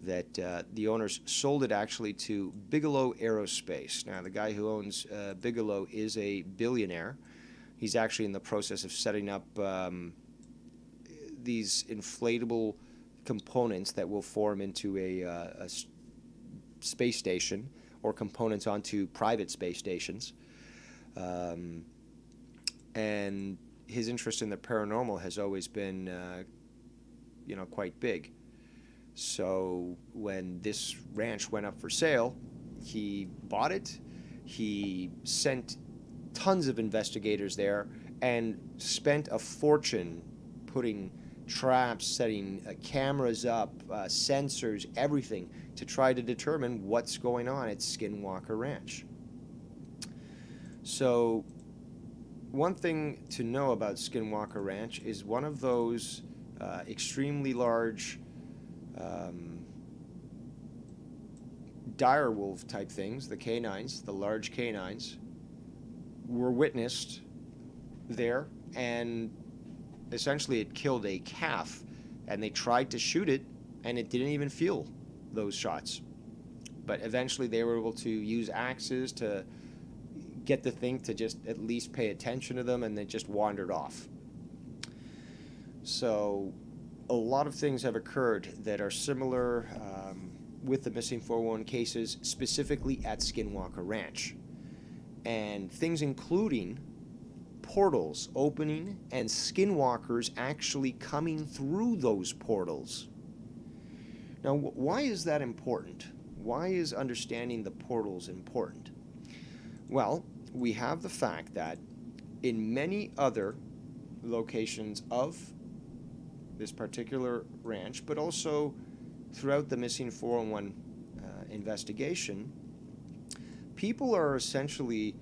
that the owners sold it actually to Bigelow Aerospace. Now, the guy who owns Bigelow is a billionaire, He's actually in the process of setting up these inflatable components that will form into a space station, or components onto private space stations. And his interest in the paranormal has always been, quite big. So when this ranch went up for sale, he bought it. He sent tons of investigators there and spent a fortune putting traps, setting cameras up, sensors, everything to try to determine what's going on at Skinwalker Ranch. So one thing to know about Skinwalker Ranch is one of those extremely large direwolf type things, the canines, the large canines, were witnessed there, and essentially it killed a calf, and they tried to shoot it, and it didn't even feel those shots. But eventually they were able to use axes to get the thing to just at least pay attention to them, and they just wandered off. So a lot of things have occurred that are similar with the missing 411 cases, specifically at Skinwalker Ranch. And things including portals opening and skinwalkers actually coming through those portals. Now, why is that important? Why is understanding the portals important? Well, we have the fact that in many other locations of this particular ranch, but also throughout the missing 411 investigation, people are essentially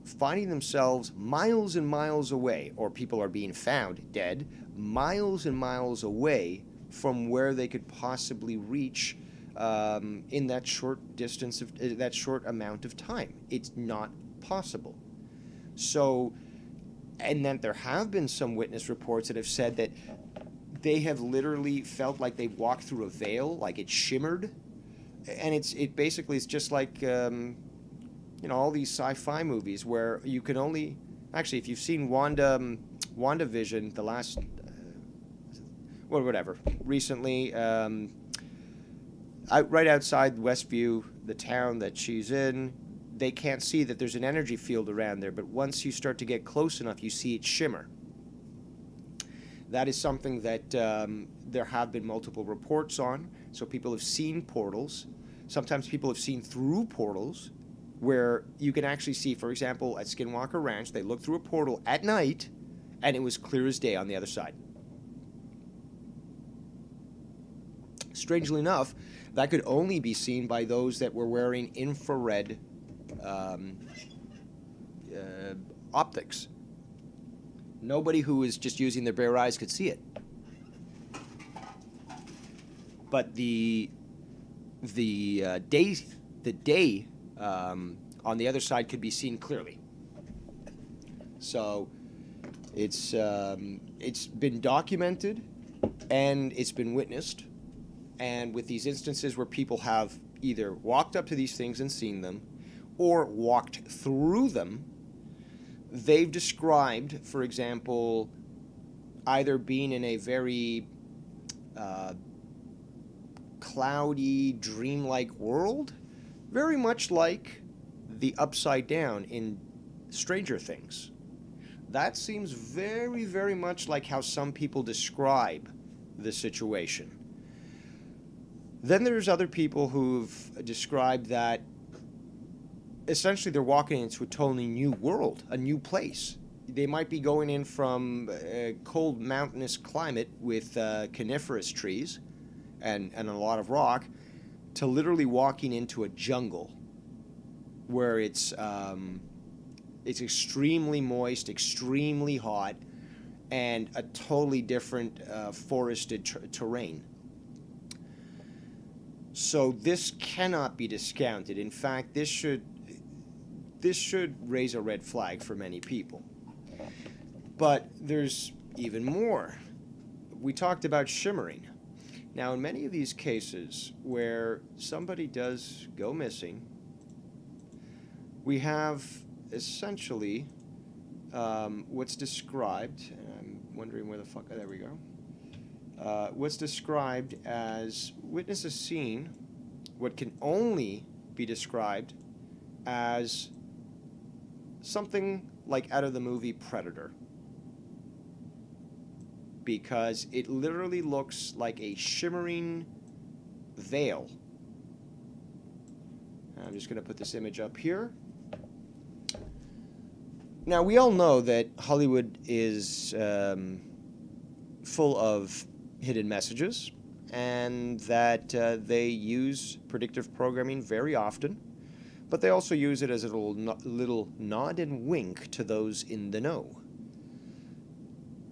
finding themselves miles and miles away, or people are being found dead miles and miles away from where they could possibly reach in that short distance of that short amount of time. It's not possible. So, and then there have been some witness reports that have said that they have literally felt like they walked through a veil, like it shimmered, and it basically is just like all these sci-fi movies where you can only actually, if you've seen WandaVision, the last whatever recently, right outside Westview, the town that she's in, they can't see that there's an energy field around there, but once you start to get close enough, you see it shimmer. That is something that there have been multiple reports on. So people have seen portals. Sometimes people have seen through portals where you can actually see, for example, at Skinwalker Ranch, they looked through a portal at night and it was clear as day on the other side. Strangely enough, that could only be seen by those that were wearing infrared optics. Nobody who was just using their bare eyes could see it. But the day on the other side could be seen clearly. So it's been documented and it's been witnessed. And with these instances where people have either walked up to these things and seen them or walked through them, they've described, for example, either being in a very cloudy, dreamlike world, very much like the Upside Down in Stranger Things. That seems very, very much like how some people describe the situation. Then there's other people who've described that essentially they're walking into a totally new world, a new place. They might be going in from a cold mountainous climate with coniferous trees and a lot of rock to literally walking into a jungle where it's extremely moist, extremely hot, and a totally different forested terrain. So this cannot be discounted. In fact, this should raise a red flag for many people. But there's even more. We talked about shimmering. Now, in many of these cases where somebody does go missing, we have essentially what's described, and I'm wondering where the fuck, there we go. What's described as witness a scene, what can only be described as something like out of the movie Predator. Because it literally looks like a shimmering veil. I'm just going to put this image up here. Now, we all know that Hollywood is full of hidden messages, and that they use predictive programming very often, but they also use it as a little nod and wink to those in the know.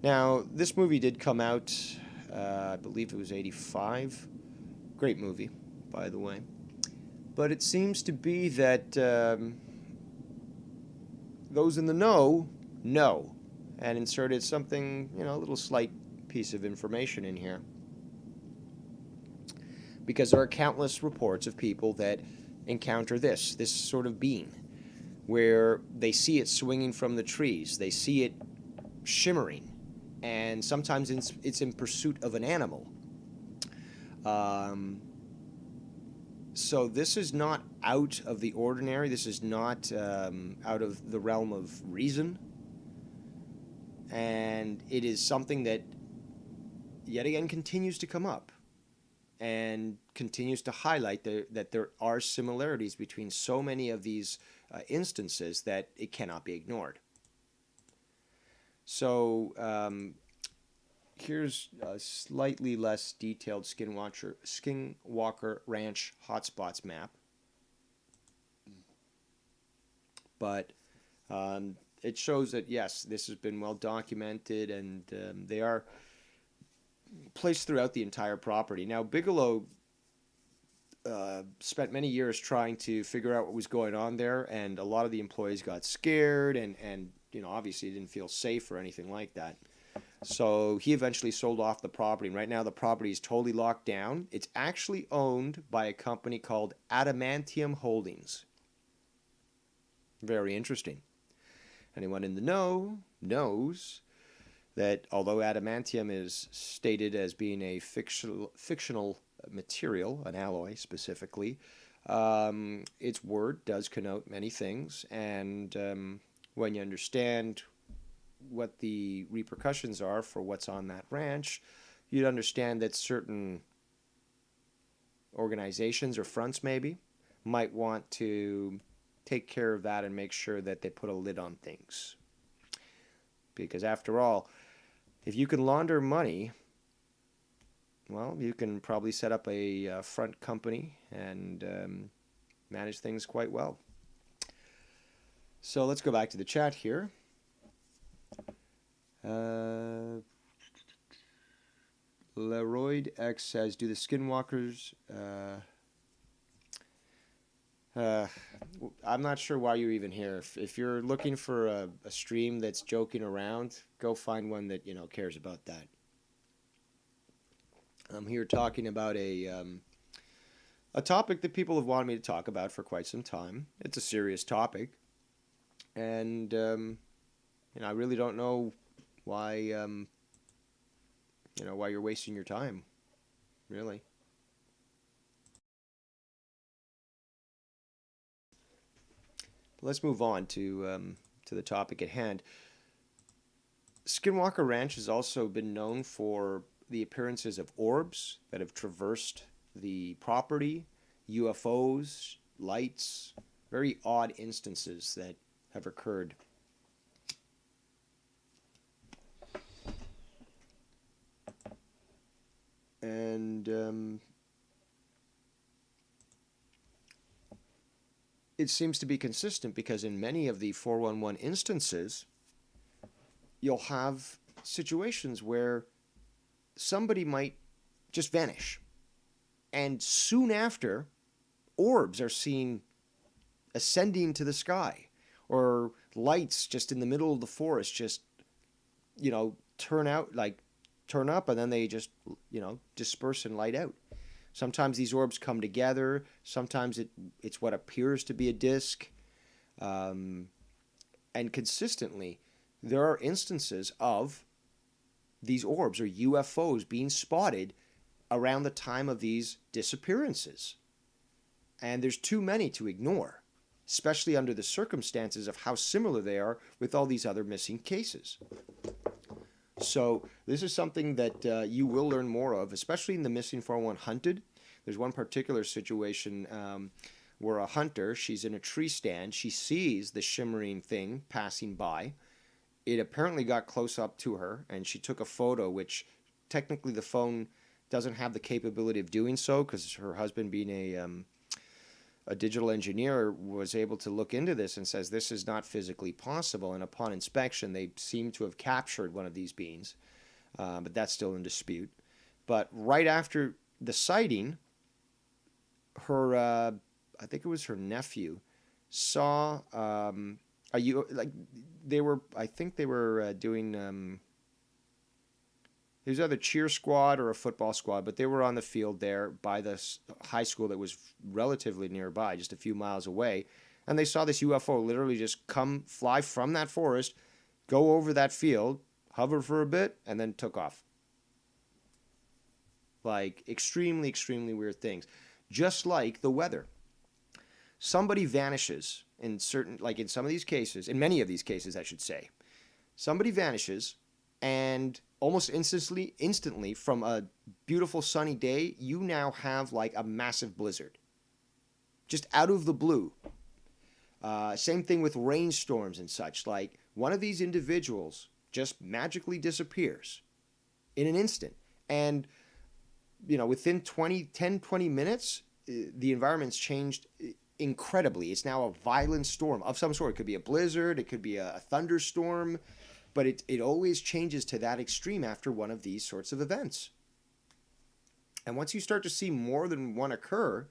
Now, this movie did come out, I believe it was 85. Great movie, by the way. But it seems to be that those in the know, and inserted something, a little slight piece of information in here. Because there are countless reports of people that encounter this sort of being, where they see it swinging from the trees, they see it shimmering, and sometimes it's in pursuit of an animal. So this is not out of the ordinary. This is not out of the realm of reason. And it is something that, yet again, continues to come up and continues to highlight that there are similarities between so many of these instances that it cannot be ignored. So here's a slightly less detailed Skinwalker Ranch hotspots map. But it shows that, yes, this has been well documented, and they are placed throughout the entire property. Now, Bigelow spent many years trying to figure out what was going on there, and a lot of the employees got scared and obviously didn't feel safe or anything like that. So he eventually sold off the property. Right now the property is totally locked down. It's actually owned by a company called Adamantium Holdings. Very interesting. Anyone in the know knows that although adamantium is stated as being a fictional material, an alloy specifically, its word does connote many things, and when you understand what the repercussions are for what's on that ranch, you'd understand that certain organizations or fronts maybe might want to take care of that and make sure that they put a lid on things. Because after all, if you can launder money, well, you can probably set up a front company and manage things quite well. So let's go back to the chat here. Leroyd X says, do the skinwalkers... I'm not sure why you're even here. If you're looking for a stream that's joking around, go find one that, cares about that. I'm here talking about a topic that people have wanted me to talk about for quite some time. It's a serious topic. And, I really don't know why, why you're wasting your time, really. Let's move on to the topic at hand. Skinwalker Ranch has also been known for the appearances of orbs that have traversed the property, UFOs, lights, very odd instances that have occurred. And it seems to be consistent because in many of the 411 instances, you'll have situations where somebody might just vanish. And soon after, orbs are seen ascending to the sky, or lights just in the middle of the forest just, turn up, and then they just, disperse and light out. Sometimes these orbs come together. Sometimes it's what appears to be a disc. And consistently, there are instances of these orbs or UFOs being spotted around the time of these disappearances. And there's too many to ignore, especially under the circumstances of how similar they are with all these other missing cases. So this is something that you will learn more of, especially in the Missing 411 Hunted. There's one particular situation where a hunter, she's in a tree stand, she sees the shimmering thing passing by. It apparently got close up to her, and she took a photo, which technically the phone doesn't have the capability of doing so, because her husband, being a digital engineer, was able to look into this and says this is not physically possible. And upon inspection, they seem to have captured one of these beings, but that's still in dispute. But right after the sighting, her, I think it was her nephew, saw I think they were doing. It was either a cheer squad or a football squad, but they were on the field there by the high school that was relatively nearby, just a few miles away. And they saw this UFO literally just fly from that forest, go over that field, hover for a bit, and then took off. Like, extremely, extremely weird things. Just like the weather. Somebody vanishes in some of these cases, in many of these cases, I should say. Somebody vanishes, and almost instantly from a beautiful sunny day, you now have like a massive blizzard. Just out of the blue. Same thing with rainstorms and such. Like, one of these individuals just magically disappears in an instant. And, within 10, 20 minutes, the environment's changed incredibly. It's now a violent storm of some sort. It could be a blizzard, it could be a thunderstorm. But it always changes to that extreme after one of these sorts of events. And once you start to see more than one occur,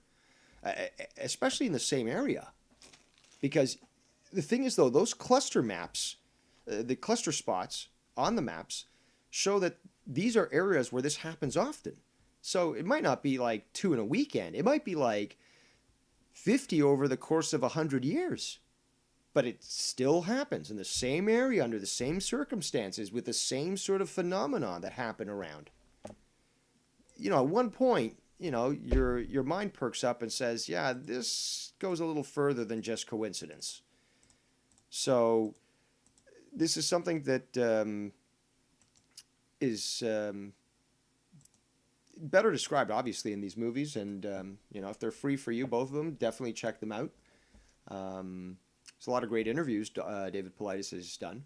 especially in the same area, because the thing is, though, those cluster maps, the cluster spots on the maps, show that these are areas where this happens often. So it might not be like 2 in a weekend. It might be like 50 over the course of 100 years. But it still happens in the same area, under the same circumstances, with the same sort of phenomenon that happen around. At one point, your mind perks up and says, yeah, this goes a little further than just coincidence. So this is something that is better described, obviously, in these movies. And, if they're free for you, both of them, definitely check them out. There's a lot of great interviews David Paulides has done.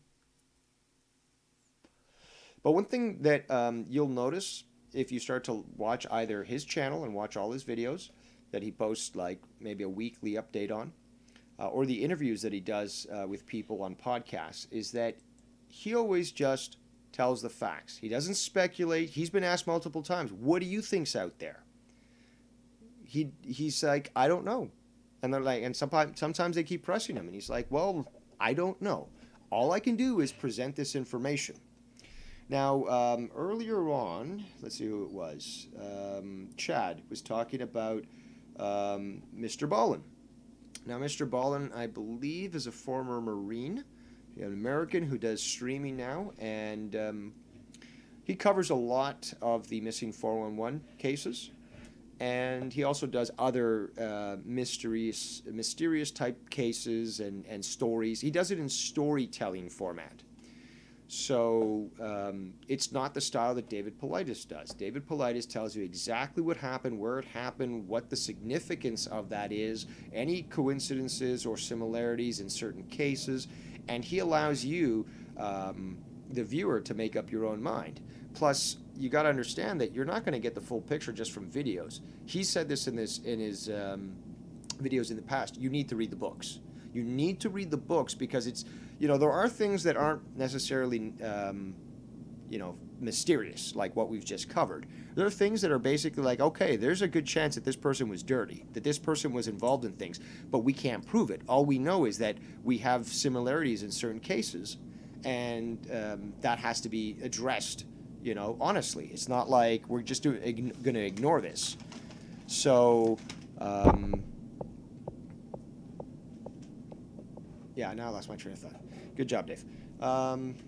But one thing that you'll notice if you start to watch either his channel and watch all his videos that he posts, like maybe a weekly update on, or the interviews that he does with people on podcasts, is that he always just tells the facts. He doesn't speculate. He's been asked multiple times, what do you think's out there? He's like, I don't know. And they're like, and sometimes they keep pressing him, and he's like, well, I don't know. All I can do is present this information. Now, earlier on, let's see who it was. Chad was talking about Mr. Ballin. Now, Mr. Ballin, I believe, is a former Marine, an American who does streaming now, and he covers a lot of the missing 411 cases. And he also does other mysterious type cases and stories. He does it in storytelling format. So it's not the style that David Paulides does. David Paulides tells you exactly what happened, where it happened, what the significance of that is, any coincidences or similarities in certain cases, and he allows you, the viewer, to make up your own mind. Plus, you got to understand that you're not going to get the full picture just from videos. He said this in his videos in the past. You need to read the books. You need to read the books because it's, there are things that aren't necessarily, mysterious, like what we've just covered. There are things that are basically like, okay, there's a good chance that this person was dirty, that this person was involved in things, but we can't prove it. All we know is that we have similarities in certain cases, and that has to be addressed. Honestly, it's not like we're just going to ignore this. So, Yeah, now I lost my train of thought. Good job, Dave. Let's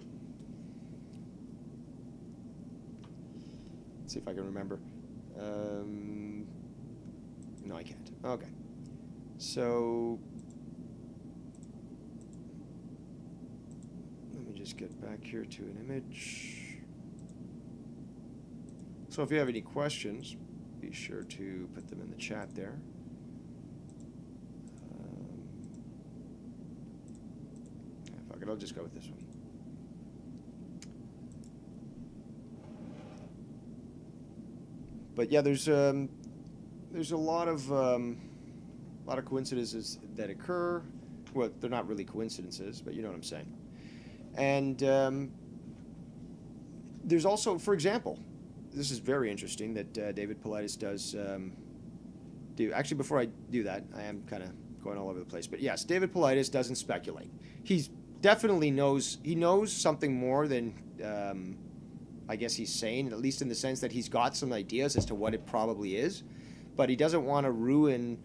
see if I can remember. No, I can't. Okay. So, let me just get back here to an image. So if you have any questions, be sure to put them in the chat there. Fuck it, I'll just go with this one. But yeah, there's a lot of coincidences that occur. Well, they're not really coincidences, but you know what I'm saying. And there's also, for example, this is very interesting that David Paulides does do. Actually, before I do that, I am kind of going all over the place. But yes, David Paulides doesn't speculate. He's definitely knows something more than I guess he's saying, at least in the sense that he's got some ideas as to what it probably is, but he doesn't want to ruin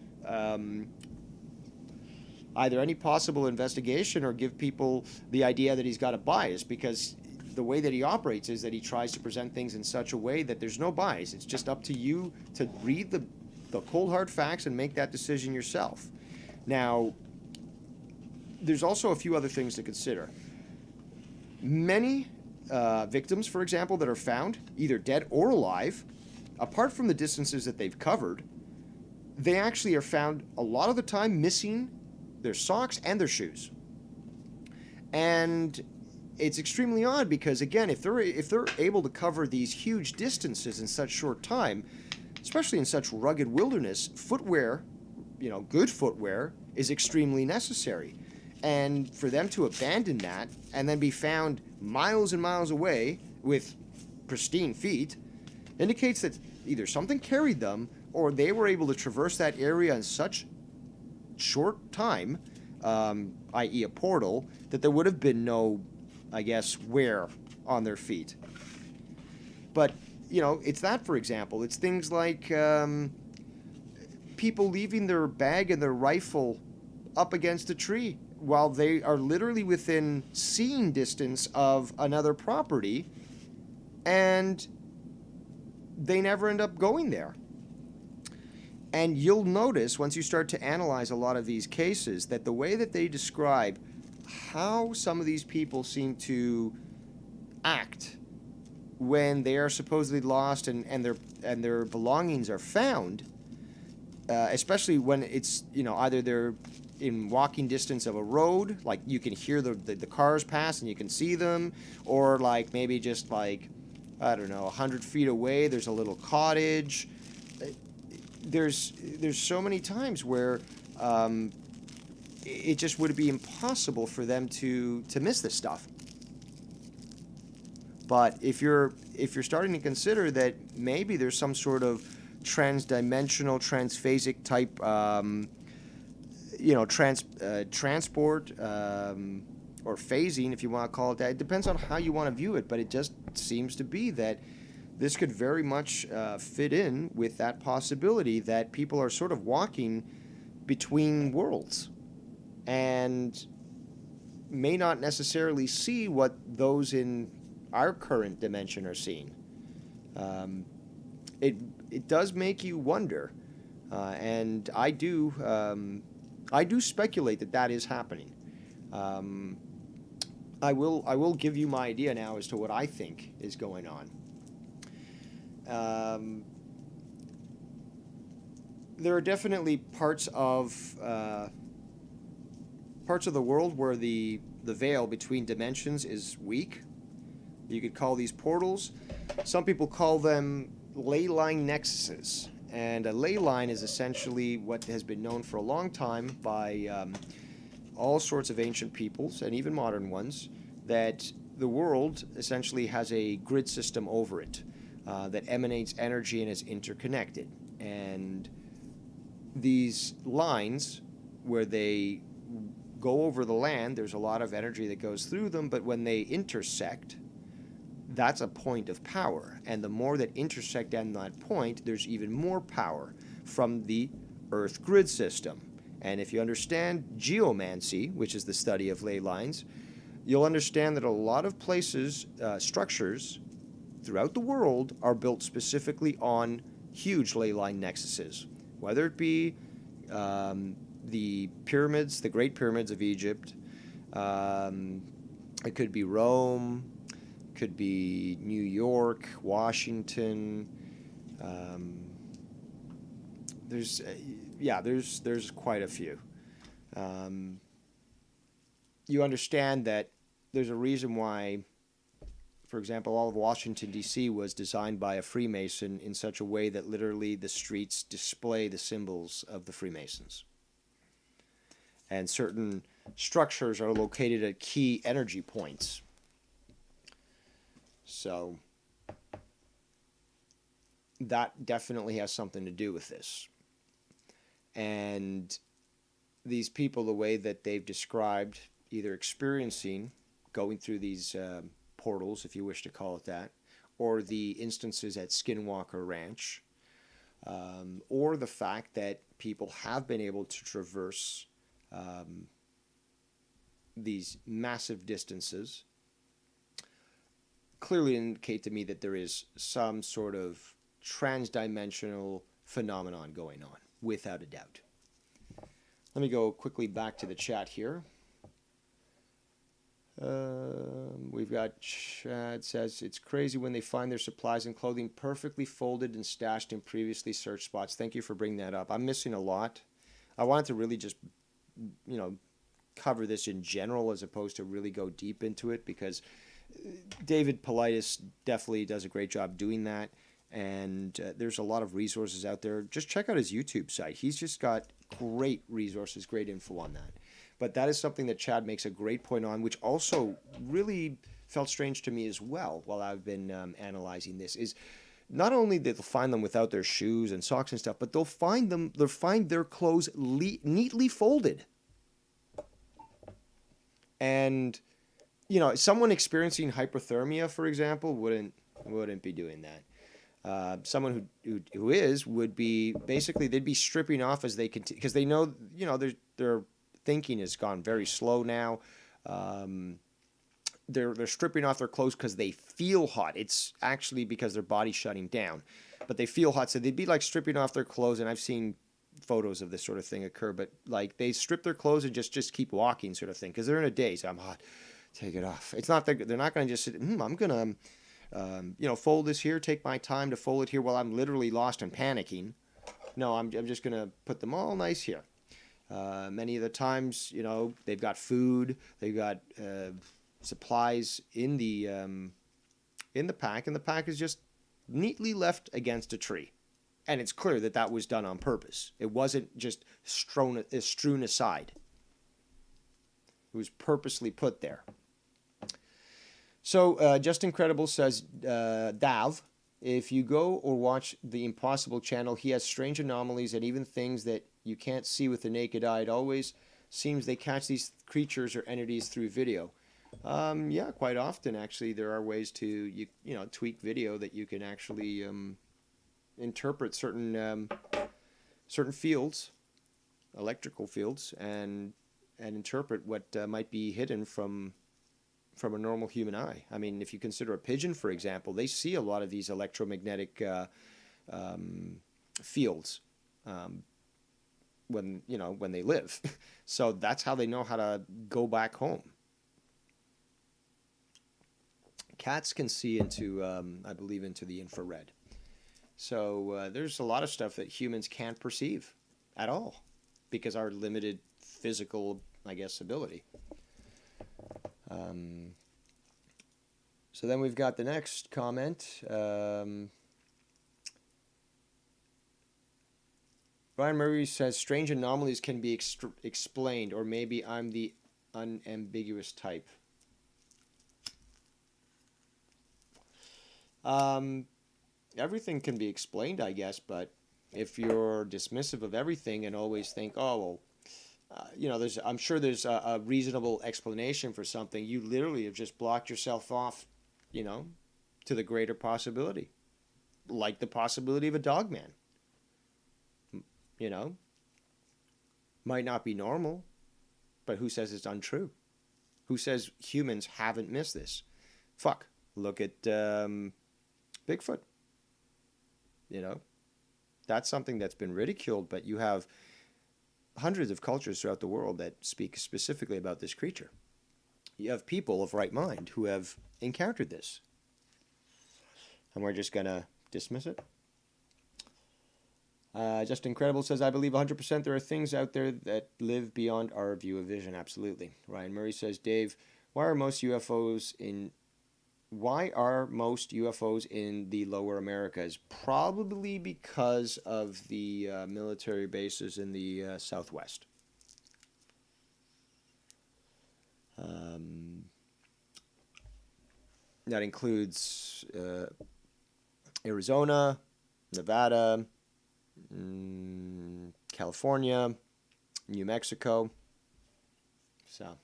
either any possible investigation or give people the idea that he's got a bias, because the way that he operates is that he tries to present things in such a way that there's no bias. It's just up to you to read the cold hard facts and make that decision yourself. Now, there's also a few other things to consider. Many victims, for example, that are found, either dead or alive, apart from the distances that they've covered, they actually are found a lot of the time missing their socks and their shoes. And it's extremely odd because, again, if they're able to cover these huge distances in such short time, especially in such rugged wilderness, footwear, good footwear, is extremely necessary. And for them to abandon that and then be found miles and miles away with pristine feet indicates that either something carried them or they were able to traverse that area in such short time, i.e. a portal, that there would have been no, I guess, wear on their feet. But, it's that, for example. It's things like people leaving their bag and their rifle up against a tree while they are literally within seeing distance of another property, and they never end up going there. And you'll notice, once you start to analyze a lot of these cases, that the way that they describe how some of these people seem to act when they are supposedly lost and their belongings are found, especially when it's, either they're in walking distance of a road, like you can hear the cars pass and you can see them, or like maybe just like, I don't know, 100 feet away there's a little cottage. There's so many times where it just would be impossible for them to miss this stuff. But if you're starting to consider that maybe there's some sort of transdimensional, transphasic type transport or phasing, if you want to call it that. It depends on how you want to view it, but it just seems to be that this could very much fit in with that possibility that people are sort of walking between worlds and may not necessarily see what those in our current dimension are seeing. It does make you wonder, and I do speculate that is happening. I will give you my idea now as to what I think is going on. There are definitely parts of the world where the veil between dimensions is weak. You could call these portals. Some people call them ley line nexuses. And a ley line is essentially what has been known for a long time by all sorts of ancient peoples, and even modern ones, that the world essentially has a grid system over it that emanates energy and is interconnected. And these lines, where they go over the land, there's a lot of energy that goes through them, but when they intersect, that's a point of power. And the more that intersect at that point, there's even more power from the Earth grid system. And if you understand geomancy, which is the study of ley lines, you'll understand that a lot of places, structures throughout the world are built specifically on huge ley line nexuses, whether it be the pyramids, the Great Pyramids of Egypt. It could be Rome, could be New York, Washington. There's quite a few. You understand that there's a reason why, for example, all of Washington, D.C. was designed by a Freemason in such a way that literally the streets display the symbols of the Freemasons. And certain structures are located at key energy points. So that definitely has something to do with this. And these people, the way that they've described either experiencing, going through these portals, if you wish to call it that, or the instances at Skinwalker Ranch, or the fact that people have been able to traverse these massive distances, clearly indicate to me that there is some sort of transdimensional phenomenon going on, without a doubt. Let me go quickly back to the chat here. We've got Chad says, it's crazy when they find their supplies and clothing perfectly folded and stashed in previously searched spots. Thank you for bringing that up. I'm missing a lot. I wanted to really just, cover this in general as opposed to really go deep into it, because David Paulides definitely does a great job doing that. And there's a lot of resources out there. Just check out his YouTube site. He's just got great resources, great info on that. But that is something that Chad makes a great point on, which also really felt strange to me as well while I've been analyzing this, is not only that they'll find them without their shoes and socks and stuff, but they'll find their clothes neatly folded. And, someone experiencing hypothermia, for example, wouldn't be doing that. Someone who would be basically, they'd be stripping off as they continue, because they know, their thinking has gone very slow now. They're stripping off their clothes because they feel hot. It's actually because their body's shutting down, but they feel hot, so they'd be like stripping off their clothes. And I've seen photos of this sort of thing occur, but like they strip their clothes and just keep walking, sort of thing, because they're in a daze. I'm hot, take it off. It's not that they're not going to just sit. I'm gonna fold this here, take my time to fold it here while I'm literally lost and panicking. No, I'm just going to put them all nice here. Many of the times, they've got food, they've got supplies in the pack, and the pack is just neatly left against a tree. And it's clear that that was done on purpose. It wasn't just strewn aside. It was purposely put there. So, Just Incredible says, Dav, if you go or watch the Impossible channel, he has strange anomalies and even things that you can't see with the naked eye. It always seems they catch these creatures or entities through video. Yeah, quite often, actually, there are ways to, tweak video that you can actually interpret certain fields, electrical fields, and interpret what might be hidden from a normal human eye. I mean, if you consider a pigeon, for example, they see a lot of these electromagnetic fields when they live. So that's how they know how to go back home. Cats can see into, I believe, into the infrared. So there's a lot of stuff that humans can't perceive at all because our limited physical, ability. So then we've got the next comment. Brian Murray says, strange anomalies can be explained, or maybe I'm the unambiguous type. Everything can be explained, I guess, but if you're dismissive of everything and always think, I'm sure there's a reasonable explanation for something, you literally have just blocked yourself off, to the greater possibility. Like the possibility of a dog man. Might not be normal, but who says it's untrue? Who says humans haven't missed this? Fuck. Look at Bigfoot. You know, that's something that's been ridiculed, but you have hundreds of cultures throughout the world that speak specifically about this creature. You have people of right mind who have encountered this. And we're just going to dismiss it. Just Incredible says, I believe 100% there are things out there that live beyond our view of vision. Absolutely. Ryan Murray says, Dave, why are most UFOs in the lower Americas? Probably because of the military bases in the Southwest. That includes Arizona, Nevada, California, New Mexico. So,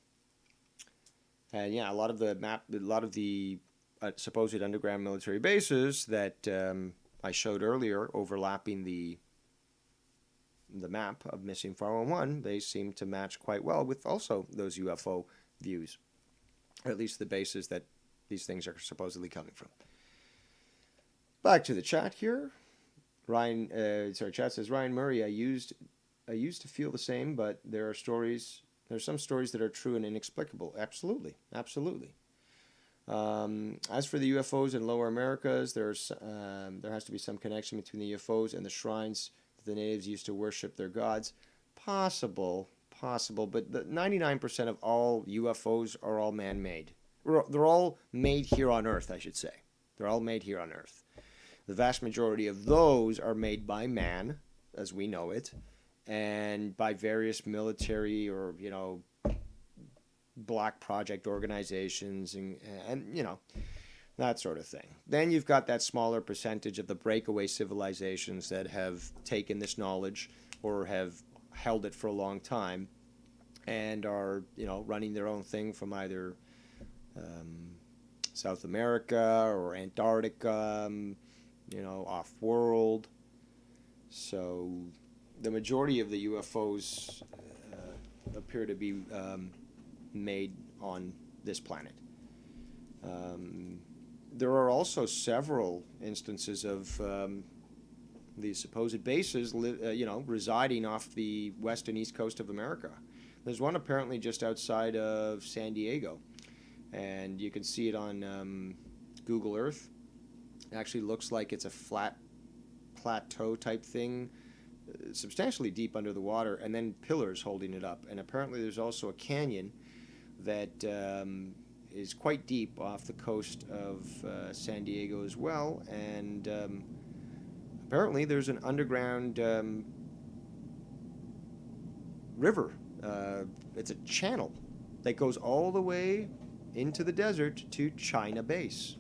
and yeah, a lot of the supposed underground military bases that I showed earlier, overlapping the map of Missing 411, they seem to match quite well with also those UFO views, or at least the bases that these things are supposedly coming from. Back to the chat here. Chat says, Ryan Murray, I used to feel the same, but there are some stories that are true and inexplicable. Absolutely. As for the UFOs in lower Americas, there has to be some connection between the UFOs and the shrines that the natives used to worship their gods. Possible, but the 99% of all UFOs are all man-made. They're all made here on Earth, I should say. They're all made here on Earth. The vast majority of those are made by man, as we know it, and by various military or, black project organizations and that sort of thing. Then you've got that smaller percentage of the breakaway civilizations that have taken this knowledge or have held it for a long time and are, running their own thing from either South America or Antarctica, off-world. So the majority of the UFOs appear to be made on this planet. There are also several instances of these supposed bases, residing off the west and east coast of America. There's one apparently just outside of San Diego, and you can see it on Google Earth. It actually looks like it's a flat plateau type thing, substantially deep under the water, and then pillars holding it up. And apparently there's also a canyon that is quite deep off the coast of San Diego as well. And apparently there's an underground river. It's a channel that goes all the way into the desert to China Base.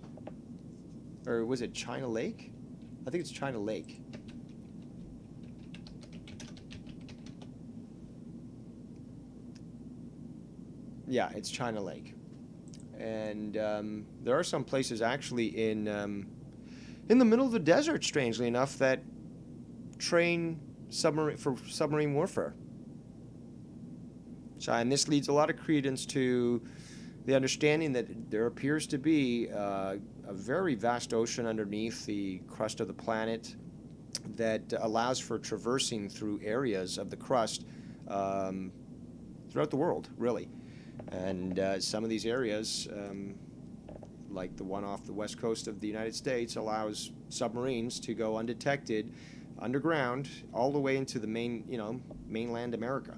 Or was it China Lake? I think it's China Lake. Yeah, it's China Lake. And there are some places actually in the middle of the desert, strangely enough, that train for submarine warfare. So, and this leads a lot of credence to the understanding that there appears to be a very vast ocean underneath the crust of the planet that allows for traversing through areas of the crust throughout the world, really. And some of these areas, like the one off the west coast of the United States, allows submarines to go undetected underground all the way into the mainland America.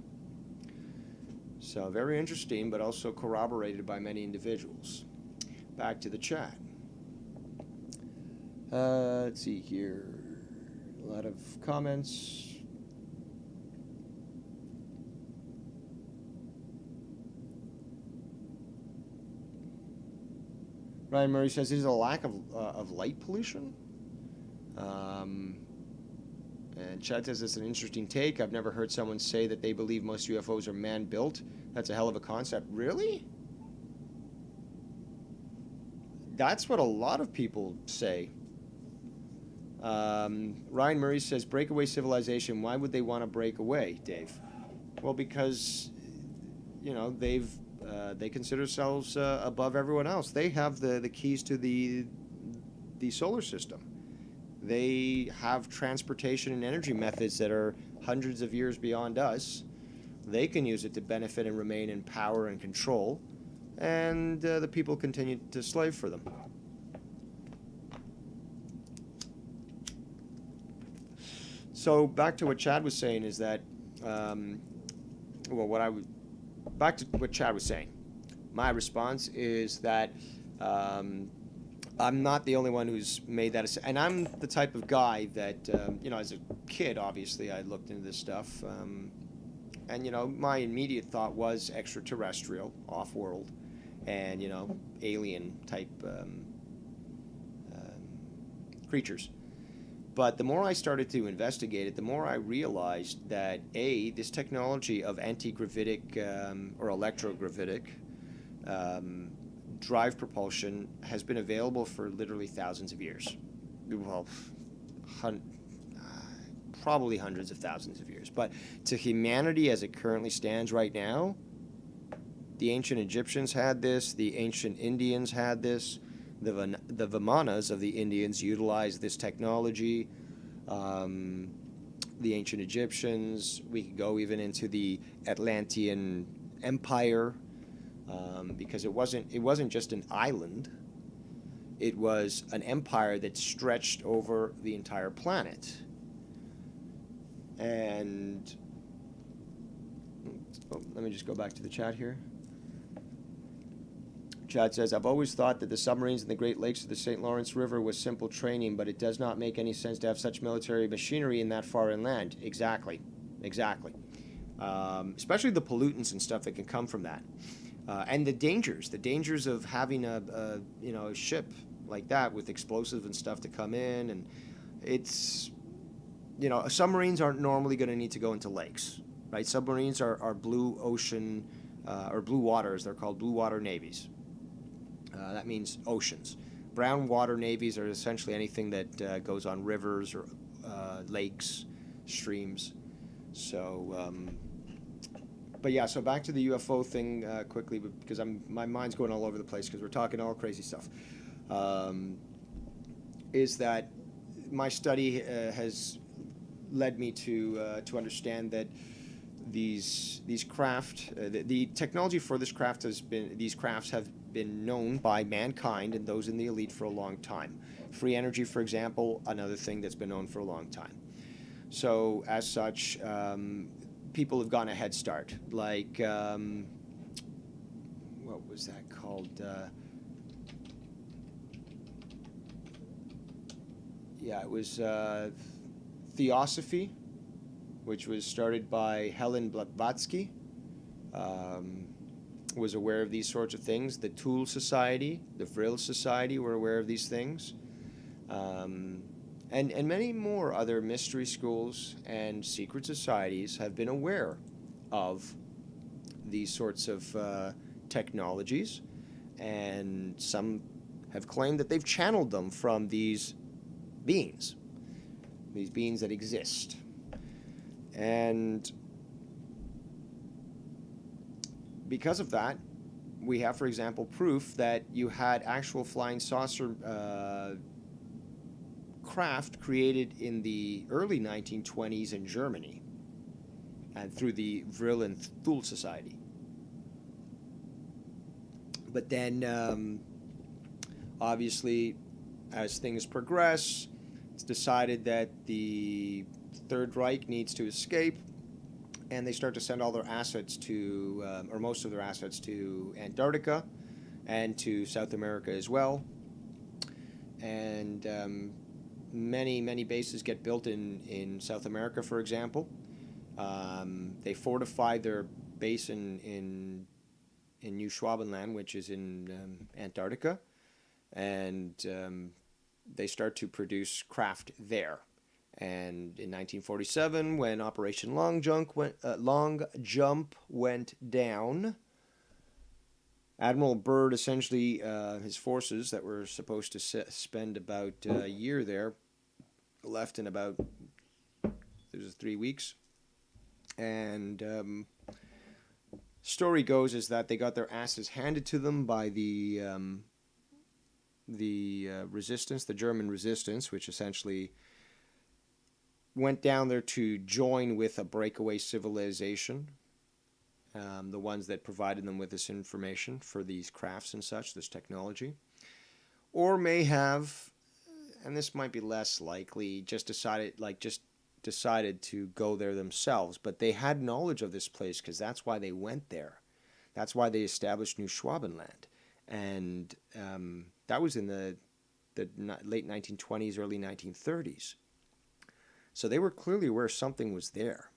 So very interesting, but also corroborated by many individuals. Back to the chat. Let's see here. A lot of comments. Ryan Murray says, is it a lack of light pollution? And Chad says, it's an interesting take. I've never heard someone say that they believe most UFOs are man-built. That's a hell of a concept. Really? That's what a lot of people say. Ryan Murray says, breakaway civilization. Why would they want to break away, Dave? Well, because they consider themselves above everyone else. They have the keys to the solar system. They have transportation and energy methods that are hundreds of years beyond us. They can use it to benefit and remain in power and control, and the people continue to slave for them. So back to what Chad was saying is that, back to what Chad was saying. My response is that I'm not the only one who's made that, and I'm the type of guy that, as a kid, obviously, I looked into this stuff, and my immediate thought was extraterrestrial, off-world, and alien type creatures. But the more I started to investigate it, the more I realized that this technology of anti-gravitic or electrogravitic drive propulsion has been available for literally thousands of years. Well, probably hundreds of thousands of years. But to humanity as it currently stands right now, the ancient Egyptians had this, the ancient Indians had this, the Vimanas of the Indians utilized this technology. The ancient Egyptians, we could go even into the Atlantean Empire, because it wasn't just an island. It was an empire that stretched over the entire planet. And let me just go back to the chat here. Chad says, I've always thought that the submarines in the Great Lakes of the St. Lawrence River was simple training, but it does not make any sense to have such military machinery in that far inland. Exactly. Especially the pollutants and stuff that can come from that. And the dangers of having a ship like that with explosives and stuff to come in. And it's, submarines aren't normally going to need to go into lakes, right? Submarines are blue ocean, or blue waters. They're called blue water navies. That means oceans. Brown water navies are essentially anything that goes on rivers or lakes, streams. So, but yeah, so back to the UFO thing quickly, because my mind's going all over the place because we're talking all crazy stuff. Is that my study has led me to understand that these craft, the technology for these crafts have been known by mankind and those in the elite for a long time. Free energy, for example, another thing that's been known for a long time. So as such, people have gotten a head start. Like, what was that called? It was Theosophy, which was started by Helen Blavatsky. Was aware of these sorts of things. The Tool Society, the Vril Society were aware of these things. And many more other mystery schools and secret societies have been aware of these sorts of technologies, and some have claimed that they've channeled them from these beings that exist. And because of that, we have, for example, proof that you had actual flying saucer craft created in the early 1920s in Germany and through the Vril and Thule Society. But then, obviously, as things progress, it's decided that the Third Reich needs to escape, and they start to send all their assets to, or most of their assets to Antarctica and to South America as well. And many bases get built in South America, for example. They fortify their base in New Schwabenland, which is in Antarctica, and they start to produce craft there. And in 1947, when Operation Long Jump went down, Admiral Byrd essentially, his forces that were supposed to spend about a year there, left in about 3 weeks. And story goes is that they got their asses handed to them by the resistance, the German resistance, which essentially went down there to join with a breakaway civilization, the ones that provided them with this information for these crafts and such, this technology, or may have, and this might be less likely, just decided to go there themselves. But they had knowledge of this place because that's why they went there. That's why they established New Schwabenland, and that was in the late 1920s, early 1930s. So they were clearly aware something was there.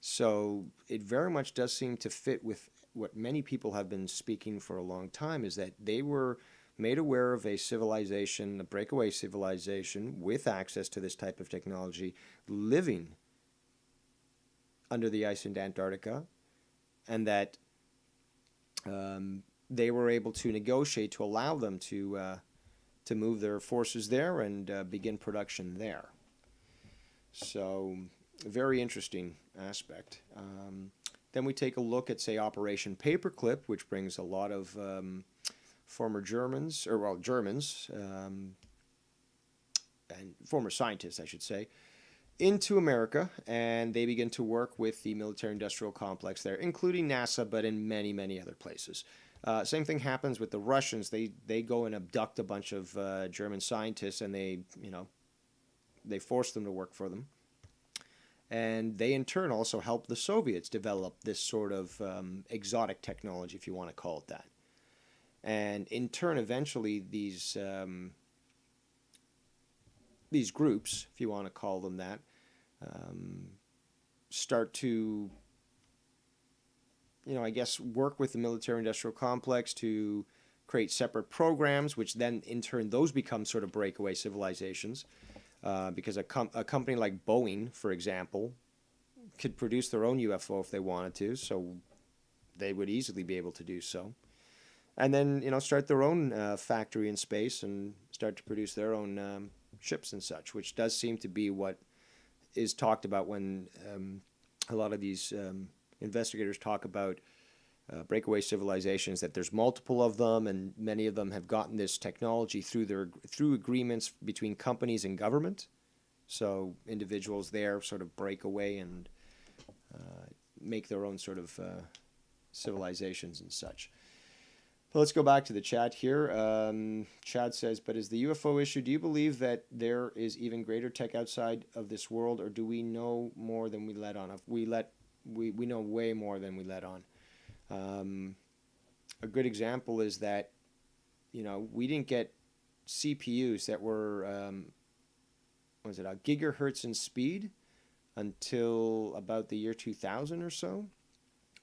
So it very much does seem to fit with what many people have been speaking for a long time, is that they were made aware of a civilization, a breakaway civilization with access to this type of technology, living under the ice in Antarctica, and that they were able to negotiate to allow them to move their forces there and begin production there. So, very interesting aspect. Then we take a look at, say, Operation Paperclip, which brings a lot of former Germans, and former scientists, I should say, into America, and they begin to work with the military-industrial complex there, including NASA, but in many, many other places. Same thing happens with the Russians. They go and abduct a bunch of German scientists, and they force them to work for them. And they, in turn, also help the Soviets develop this sort of exotic technology, if you want to call it that. And in turn, eventually, these groups, if you want to call them that, start to, I guess, work with the military-industrial complex to create separate programs, which then, in turn, those become sort of breakaway civilizations. Because a company like Boeing, for example, could produce their own UFO if they wanted to, so they would easily be able to do so. And then, start their own factory in space and start to produce their own ships and such, which does seem to be what is talked about when a lot of these investigators talk about breakaway civilizations, that there's multiple of them, and many of them have gotten this technology through agreements between companies and government. So individuals there sort of break away and make their own sort of civilizations and such. So let's go back to the chat here. Chad says, but is the UFO issue, do you believe that there is even greater tech outside of this world, or do we know more than we let on? We know way more than we let on. A good example is that, we didn't get CPUs that were, a gigahertz in speed until about the year 2000 or so.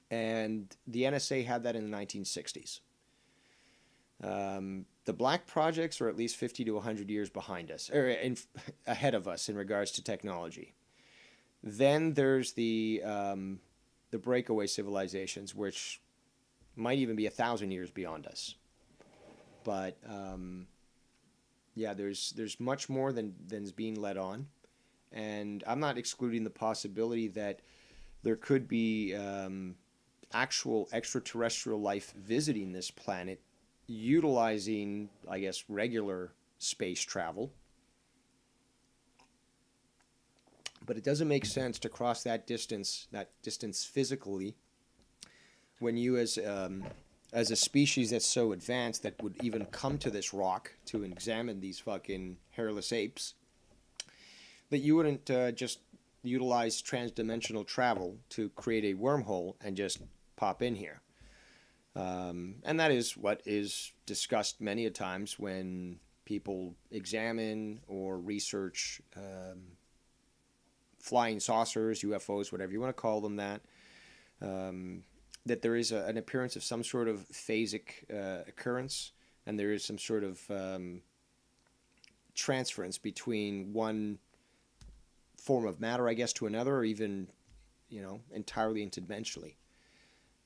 And the NSA had that in the 1960s. The black projects are at least 50 to 100 years behind us, or ahead of us in regards to technology. Then there's the breakaway civilizations, which might even be 1,000 years beyond us. But there's much more than's being let on, and I'm not excluding the possibility that there could be actual extraterrestrial life visiting this planet, utilizing, I guess, regular space travel. But it doesn't make sense to cross that distance physically, when you as a species that's so advanced that would even come to this rock to examine these fucking hairless apes, that you wouldn't just utilize transdimensional travel to create a wormhole and just pop in here. And that is what is discussed many a times when people examine or research flying saucers, UFOs, whatever you want to call them, that there is an appearance of some sort of phasic occurrence, and there is some sort of transference between one form of matter, I guess, to another, or even, entirely interdimensionally.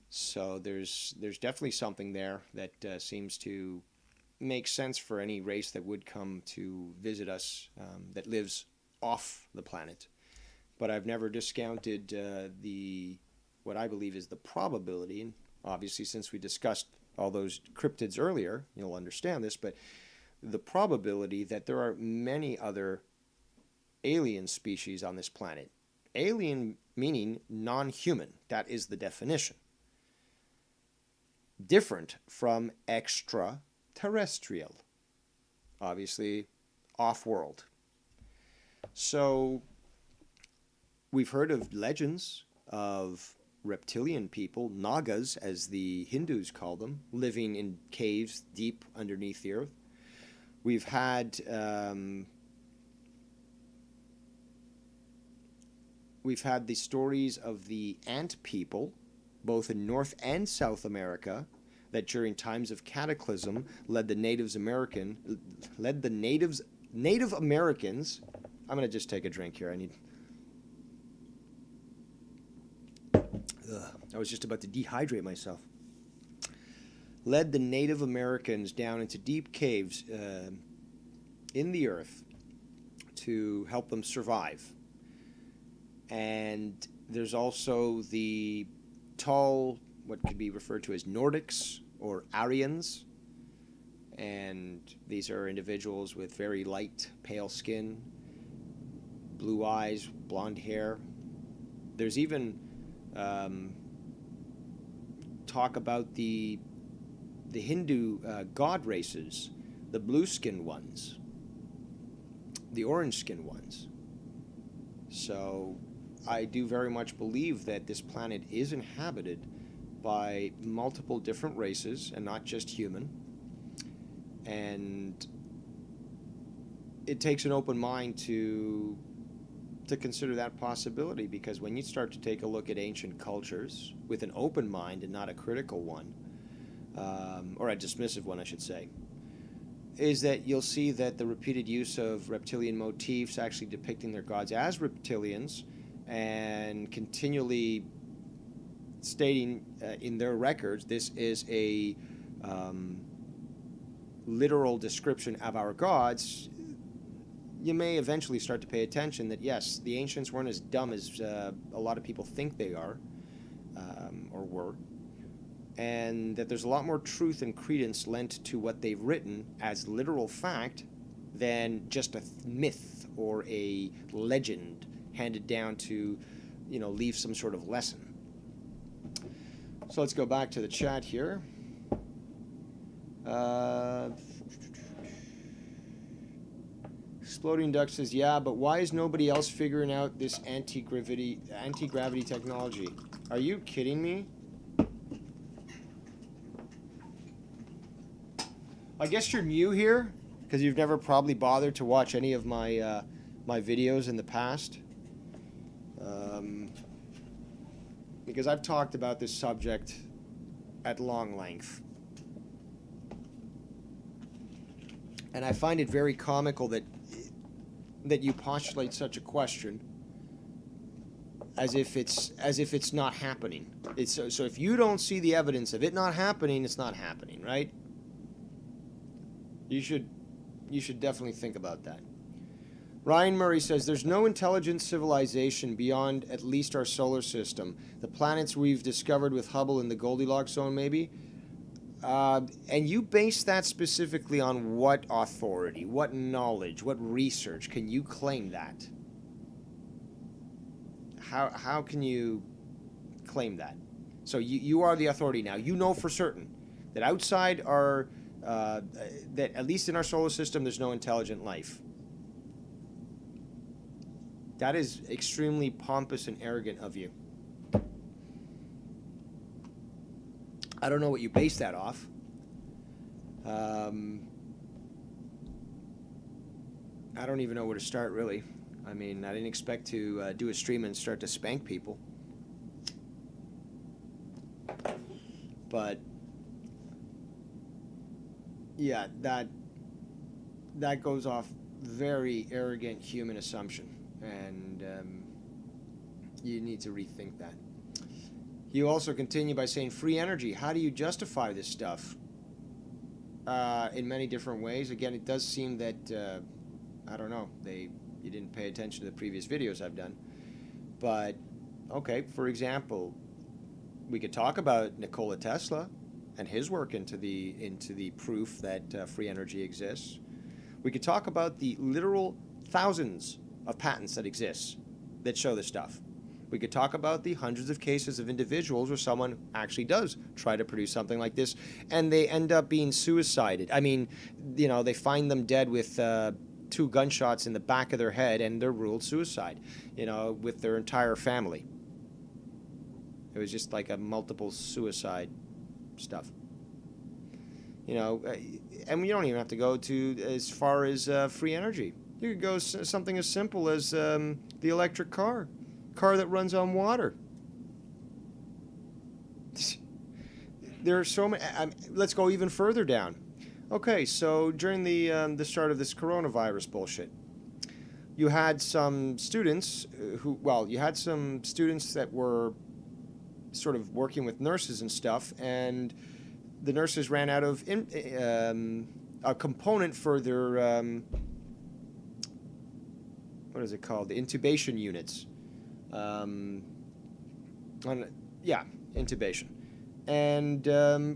So there's definitely something there that seems to make sense for any race that would come to visit us that lives off the planet. But I've never discounted what I believe is the probability, and obviously, since we discussed all those cryptids earlier, you'll understand this, but the probability that there are many other alien species on this planet. Alien meaning non-human. That is the definition. Different from extraterrestrial. Obviously, off-world. So, we've heard of legends of reptilian people, Nagas as the Hindus call them, living in caves deep underneath the earth. We've had the stories of the ant people, both in North and South America, that during times of cataclysm led the Native Americans. I'm gonna just take a drink here. I was just about to dehydrate myself. Led the Native Americans down into deep caves in the earth to help them survive. And there's also the tall, what could be referred to as Nordics or Aryans. And these are individuals with very light, pale skin, blue eyes, blonde hair. There's even talk about the Hindu god races, the blue-skinned ones, the orange-skinned ones. So I do very much believe that this planet is inhabited by multiple different races and not just human. And it takes an open mind to consider that possibility, because when you start to take a look at ancient cultures with an open mind and not a critical one, or a dismissive one, I should say, is that you'll see that the repeated use of reptilian motifs actually depicting their gods as reptilians and continually stating in their records this is a literal description of our gods, you may eventually start to pay attention that, yes, the ancients weren't as dumb as a lot of people think they are, or were, and that there's a lot more truth and credence lent to what they've written as literal fact than just a myth or a legend handed down to, leave some sort of lesson. So let's go back to the chat here. Exploding Duck says, yeah, but why is nobody else figuring out this anti-gravity technology? Are you kidding me? I guess you're new here, because you've never probably bothered to watch any of my my videos in the past. Because I've talked about this subject at long length. And I find it very comical that you postulate such a question as if it's not happening. So if you don't see the evidence of it not happening, it's not happening, right? You should definitely think about that. Ryan Murray says, there's no intelligent civilization beyond at least our solar system. The planets we've discovered with Hubble in the Goldilocks zone, maybe. And you base that specifically on what authority, what knowledge, what research can you claim that? How can you claim that? So you are the authority now. You know for certain that outside our, that at least in our solar system, there's no intelligent life. That is extremely pompous and arrogant of you. I don't know what you base that off. I don't even know where to start, really. I mean, I didn't expect to do a stream and start to spank people. But, yeah, that goes off very arrogant human assumption. And you need to rethink that. You also continue by saying free energy. How do you justify this stuff? In many different ways. Again, it does seem that, I don't know, you didn't pay attention to the previous videos I've done. But, okay, for example, We could talk about Nikola Tesla and his work into the proof that free energy exists. We could talk about the literal thousands of patents that exist that show this stuff. We could talk about the hundreds of cases of individuals where someone actually does try to produce something like this, and they end up being suicided. I mean, they find them dead with 2 gunshots in the back of their head, and they're ruled suicide, with their entire family. It was just like a multiple suicide stuff. And you don't even have to go to as far as free energy. You could go something as simple as the electric car that runs on water. There are so many. Let's go even further down. Okay, so during the start of this coronavirus bullshit, you had some students that were sort of working with nurses and stuff, and the nurses ran out of a component for their what is it called? The intubation units. Intubation. And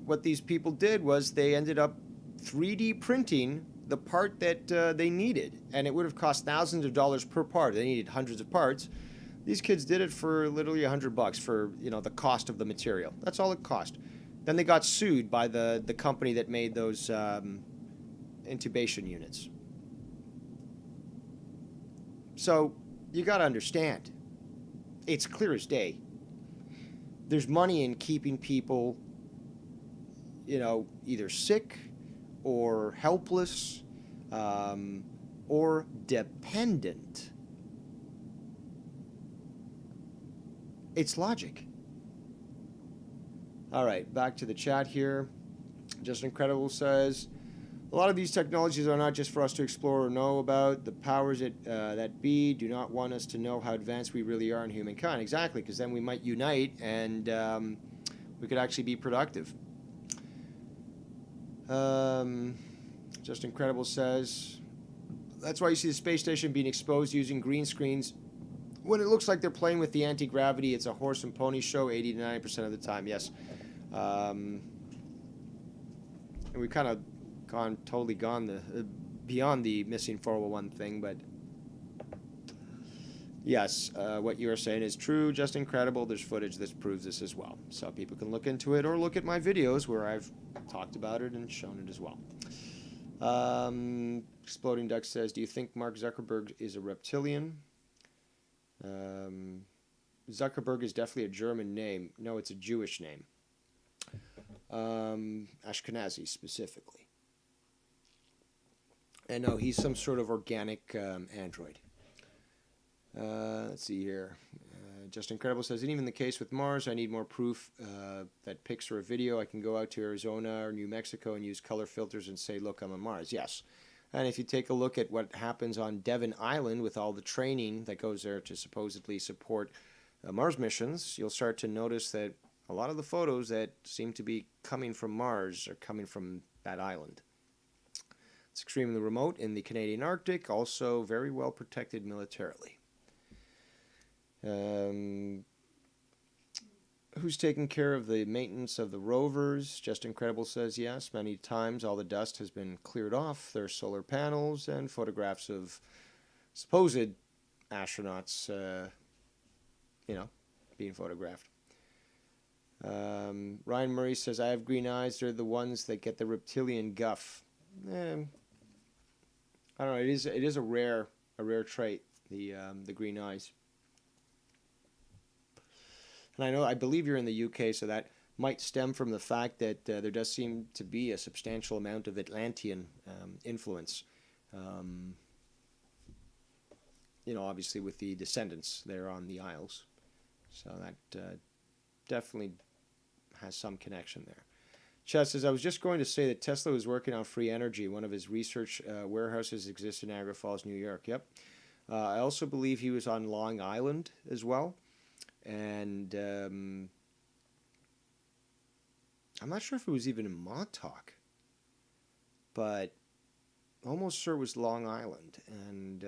what these people did was they ended up 3D printing the part that they needed, and it would have cost thousands of dollars per part. They needed hundreds of parts. These kids did it for literally $100 for the cost of the material. That's all it cost. Then they got sued by the company that made those intubation units. So you got to understand, it's clear as day. There's money in keeping people, either sick or helpless or dependent. It's logic. All right, back to the chat here. Just Incredible says, a lot of these technologies are not just for us to explore or know about. The powers that be do not want us to know how advanced we really are in humankind. Exactly, because then we might unite and we could actually be productive. Just Incredible says, that's why you see the space station being exposed using green screens. When it looks like they're playing with the anti-gravity, it's a horse and pony show 80 to 90% of the time, yes. And we've kind of totally gone beyond the missing 401 thing, but yes, what you are saying is true, just incredible. There's footage that proves this as well. So people can look into it or look at my videos where I've talked about it and shown it as well. Exploding Duck says, do you think Mark Zuckerberg is a reptilian? Zuckerberg is definitely a German name. No, it's a Jewish name. Ashkenazi specifically. And no, he's some sort of organic android. Let's see here. Just Incredible says, and even the case with Mars, I need more proof that pics or a video. I can go out to Arizona or New Mexico and use color filters and say, look, I'm on Mars. Yes. And if you take a look at what happens on Devon Island with all the training that goes there to supposedly support Mars missions, you'll start to notice that a lot of the photos that seem to be coming from Mars are coming from that island. It's extremely remote in the Canadian Arctic, also very well protected militarily. Who's taking care of the maintenance of the rovers? Just Incredible says yes. Many times all the dust has been cleared off. There's solar panels and photographs of supposed astronauts, being photographed. Ryan Murray says, I have green eyes. They're the ones that get the reptilian guff. I don't know. It is a rare trait, the green eyes. And I believe you're in the UK, so that might stem from the fact that there does seem to be a substantial amount of Atlantean influence. Obviously with the descendants there on the Isles. So that definitely has some connection there. Chad says, I was just going to say that Tesla was working on free energy. One of his research warehouses exists in Niagara Falls, New York. Yep. I also believe he was on Long Island as well. And I'm not sure if it was even in Montauk, but almost sure it was Long Island. And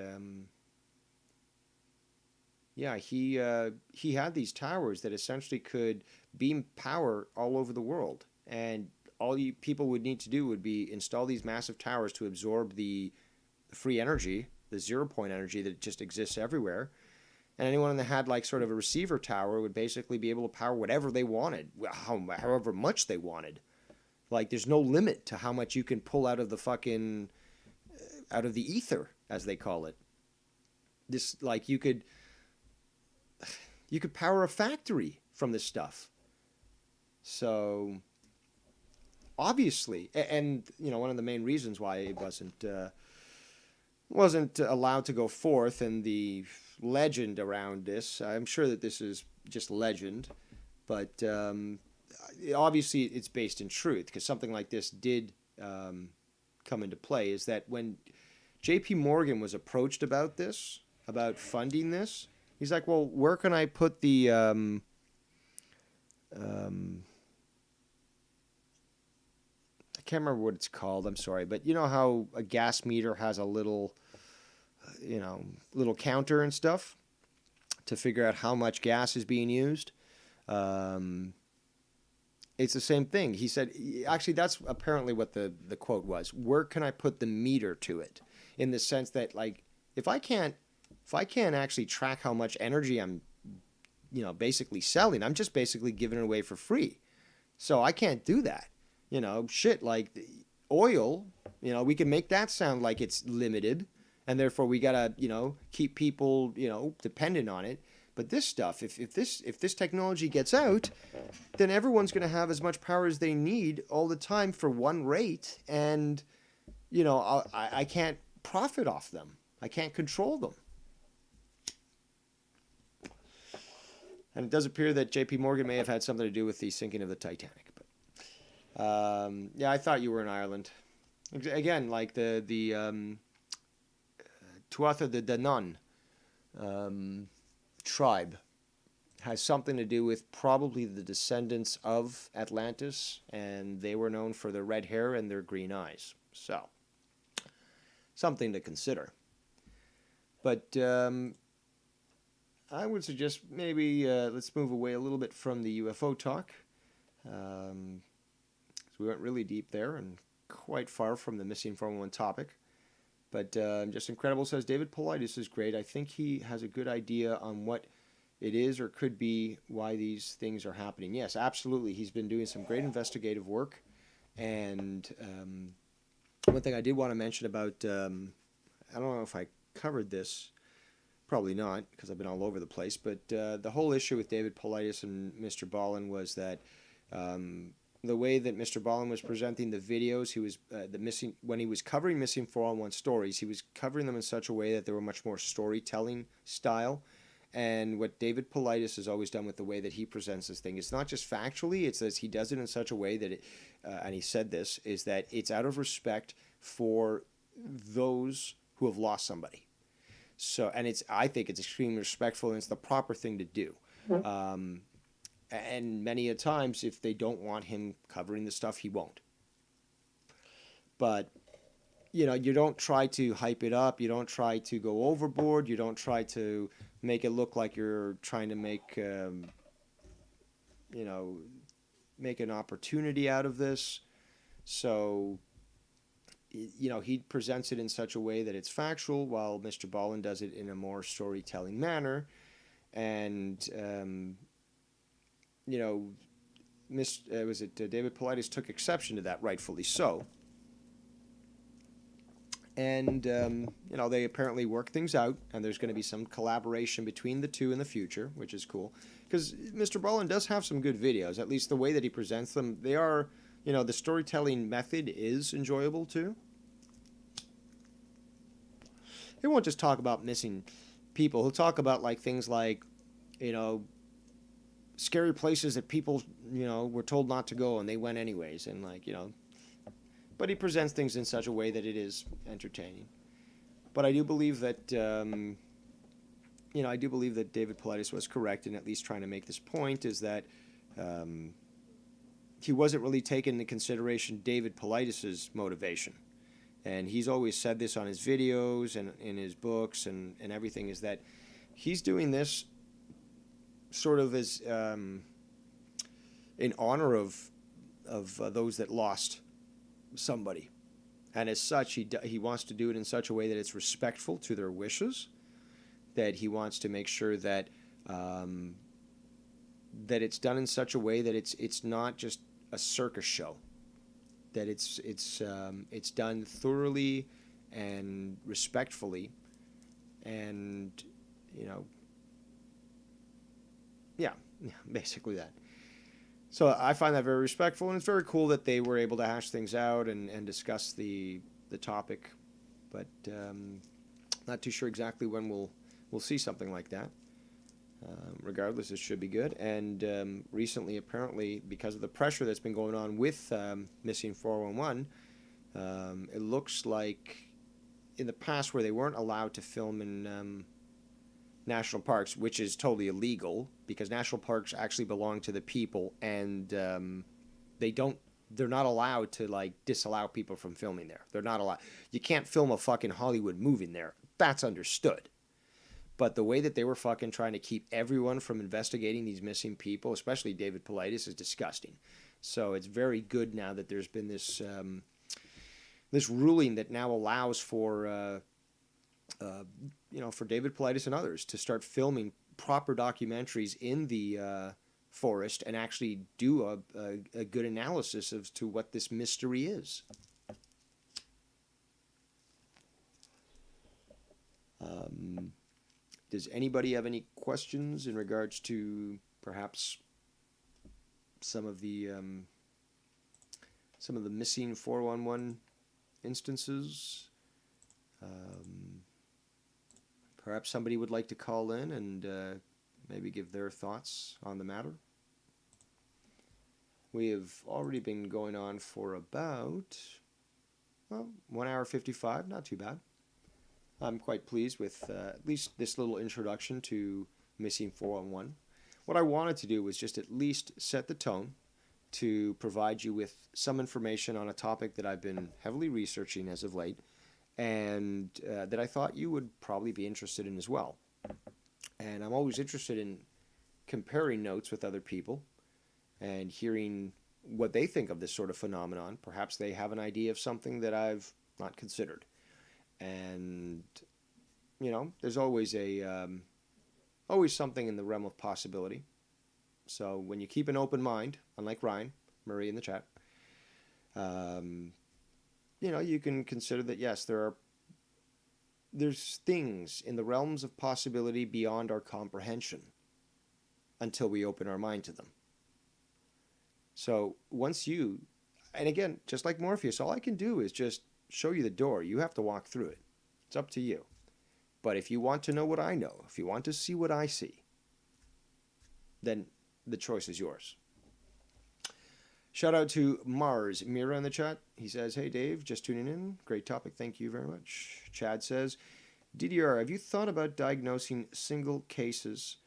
Yeah, he had these towers that essentially could beam power all over the world, and all you people would need to do would be install these massive towers to absorb the free energy, the 0 point energy that just exists everywhere. And anyone that had like sort of a receiver tower would basically be able to power whatever they wanted, however much they wanted. Like there's no limit to how much you can pull out of the fucking out of the ether, as they call it. This like you could power a factory from this stuff. So obviously, and one of the main reasons why it wasn't allowed to go forth, and the legend around this, I'm sure that this is just legend, but obviously it's based in truth, because something like this did come into play, is that when JP Morgan was approached about this, about funding this, he's like, well, where can I put the I can't remember what it's called, I'm sorry, but you know how a gas meter has a little little counter and stuff to figure out how much gas is being used? It's the same thing. He said, actually, that's apparently what the quote was. Where can I put the meter to it? In the sense that, like, if I can't actually track how much energy I'm, basically selling, I'm just basically giving it away for free. So I can't do that. Shit, like oil, we can make that sound like it's limited, and therefore we gotta, keep people, dependent on it. But this stuff, if this technology gets out, then everyone's going to have as much power as they need all the time for one rate, and I can't profit off them. I can't control them. And it does appear that J.P. Morgan may have had something to do with the sinking of the Titanic. But yeah, I thought you were in Ireland. Again, like the Tuatha De Danann tribe has something to do with probably the descendants of Atlantis, and they were known for their red hair and their green eyes. So, something to consider. But I would suggest maybe let's move away a little bit from the UFO talk. So we went really deep there and quite far from the missing 411 topic. But just incredible, says David Paulides is great. I think he has a good idea on what it is or could be why these things are happening. Yes, absolutely. He's been doing some great investigative work. And one thing I did want to mention about, I don't know if I covered this, probably not, because I've been all over the place, but the whole issue with David Paulides and Mr. Ballin was that the way that Mr. Ballin was presenting the videos, he was when he was covering missing 411 stories, he was covering them in such a way that they were much more storytelling style. And what David Paulides has always done with the way that he presents this thing, it's not just factually, it's that he does it in such a way that it, and he said this, is that it's out of respect for those who have lost somebody. So, and I think it's extremely respectful, and it's the proper thing to do. And many a times, if they don't want him covering the stuff, he won't. But, you don't try to hype it up. You don't try to go overboard. You don't try to make it look like you're trying to make, make an opportunity out of this. So, he presents it in such a way that it's factual, while Mr. Ballin does it in a more storytelling manner. And, David Paulides took exception to that, rightfully so. And, they apparently work things out, and there's going to be some collaboration between the two in the future, which is cool. Because Mr. Ballin does have some good videos, at least the way that he presents them. They are, the storytelling method is enjoyable too. He won't just talk about missing people. He'll talk about things like, scary places that people, were told not to go and they went anyways, and but he presents things in such a way that it is entertaining. But I do believe that, David Paulides was correct in at least trying to make this point, is that he wasn't really taking into consideration David Paulides' motivation. And he's always said this on his videos and in his books and everything, is that he's doing this sort of as in honor of those that lost somebody, and as such, he wants to do it in such a way that it's respectful to their wishes. That he wants to make sure that that it's done in such a way that it's not just a circus show. That it's done thoroughly and respectfully, and yeah, basically that. So I find that very respectful, and it's very cool that they were able to hash things out and discuss the topic, but not too sure exactly when we'll see something like that. Regardless, it should be good. And recently, apparently, because of the pressure that's been going on with Missing 411, it looks like in the past where they weren't allowed to film in national parks, which is totally illegal because national parks actually belong to the people, and they're not allowed to like disallow people from filming there. They're not allowed. You can't film a fucking Hollywood movie in there. That's understood. But the way that they were fucking trying to keep everyone from investigating these missing people, especially David Paulides, is disgusting. So it's very good now that there's been this this ruling that now allows for for David Paulides and others to start filming proper documentaries in the forest and actually do a good analysis as to what this mystery is. Does anybody have any questions in regards to perhaps some of the missing 411 instances? Perhaps somebody would like to call in and maybe give their thoughts on the matter. We have already been going on for about 1 hour 55, not too bad. I'm quite pleased with at least this little introduction to Missing 411. What I wanted to do was just at least set the tone to provide you with some information on a topic that I've been heavily researching as of late, and that I thought you would probably be interested in as well. And I'm always interested in comparing notes with other people and hearing what they think of this sort of phenomenon. Perhaps they have an idea of something that I've not considered. And, there's always always something in the realm of possibility. So when you keep an open mind, unlike Ryan, Murray in the chat, you can consider that, yes, there's things in the realms of possibility beyond our comprehension until we open our mind to them. So and again, just like Morpheus, all I can do is just show you the door. You have to walk through it. It's up to you. But if you want to know what I know, if you want to see what I see, then the choice is yours. Shout out to Mars Mira in the chat. He says, "Hey Dave, just tuning in. Great topic. Thank you very much." Chad says, "DDR, have you thought about diagnosing single cases?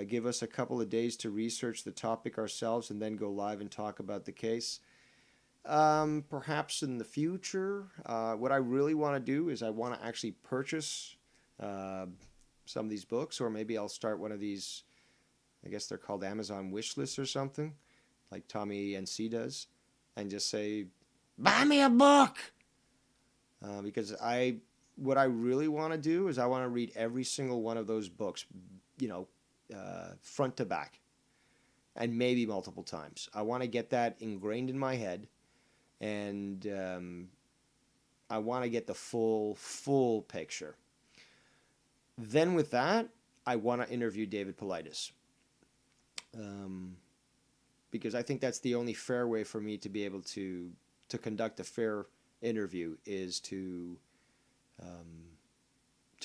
Give us a couple of days to research the topic ourselves and then go live and talk about the case." Perhaps in the future. What I really want to do is I want to actually purchase some of these books, or maybe I'll start one of these, I guess they're called Amazon wish lists or something, like Tommy NC does, and just say, buy me a book! Because what I really want to do is I want to read every single one of those books, front to back, and maybe multiple times. I want to get that ingrained in my head. And I want to get the full picture. Then with that, I want to interview David Paulides. Because I think that's the only fair way for me to be able to conduct a fair interview is to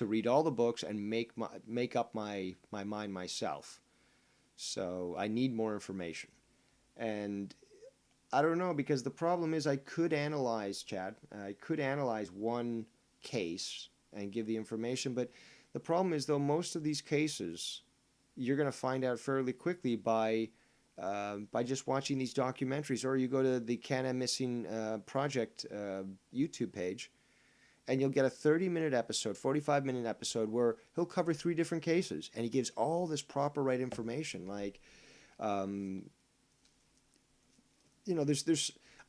read all the books and make up my mind myself. So I need more information. And I don't know, because the problem is I could analyze, Chad. I could analyze one case and give the information, but the problem is, though, most of these cases you're going to find out fairly quickly by just watching these documentaries, or you go to the Can Am Missing Project YouTube page, and you'll get a 30-minute episode, 45-minute episode where he'll cover 3 different cases, and he gives all this proper right information. Like, you know,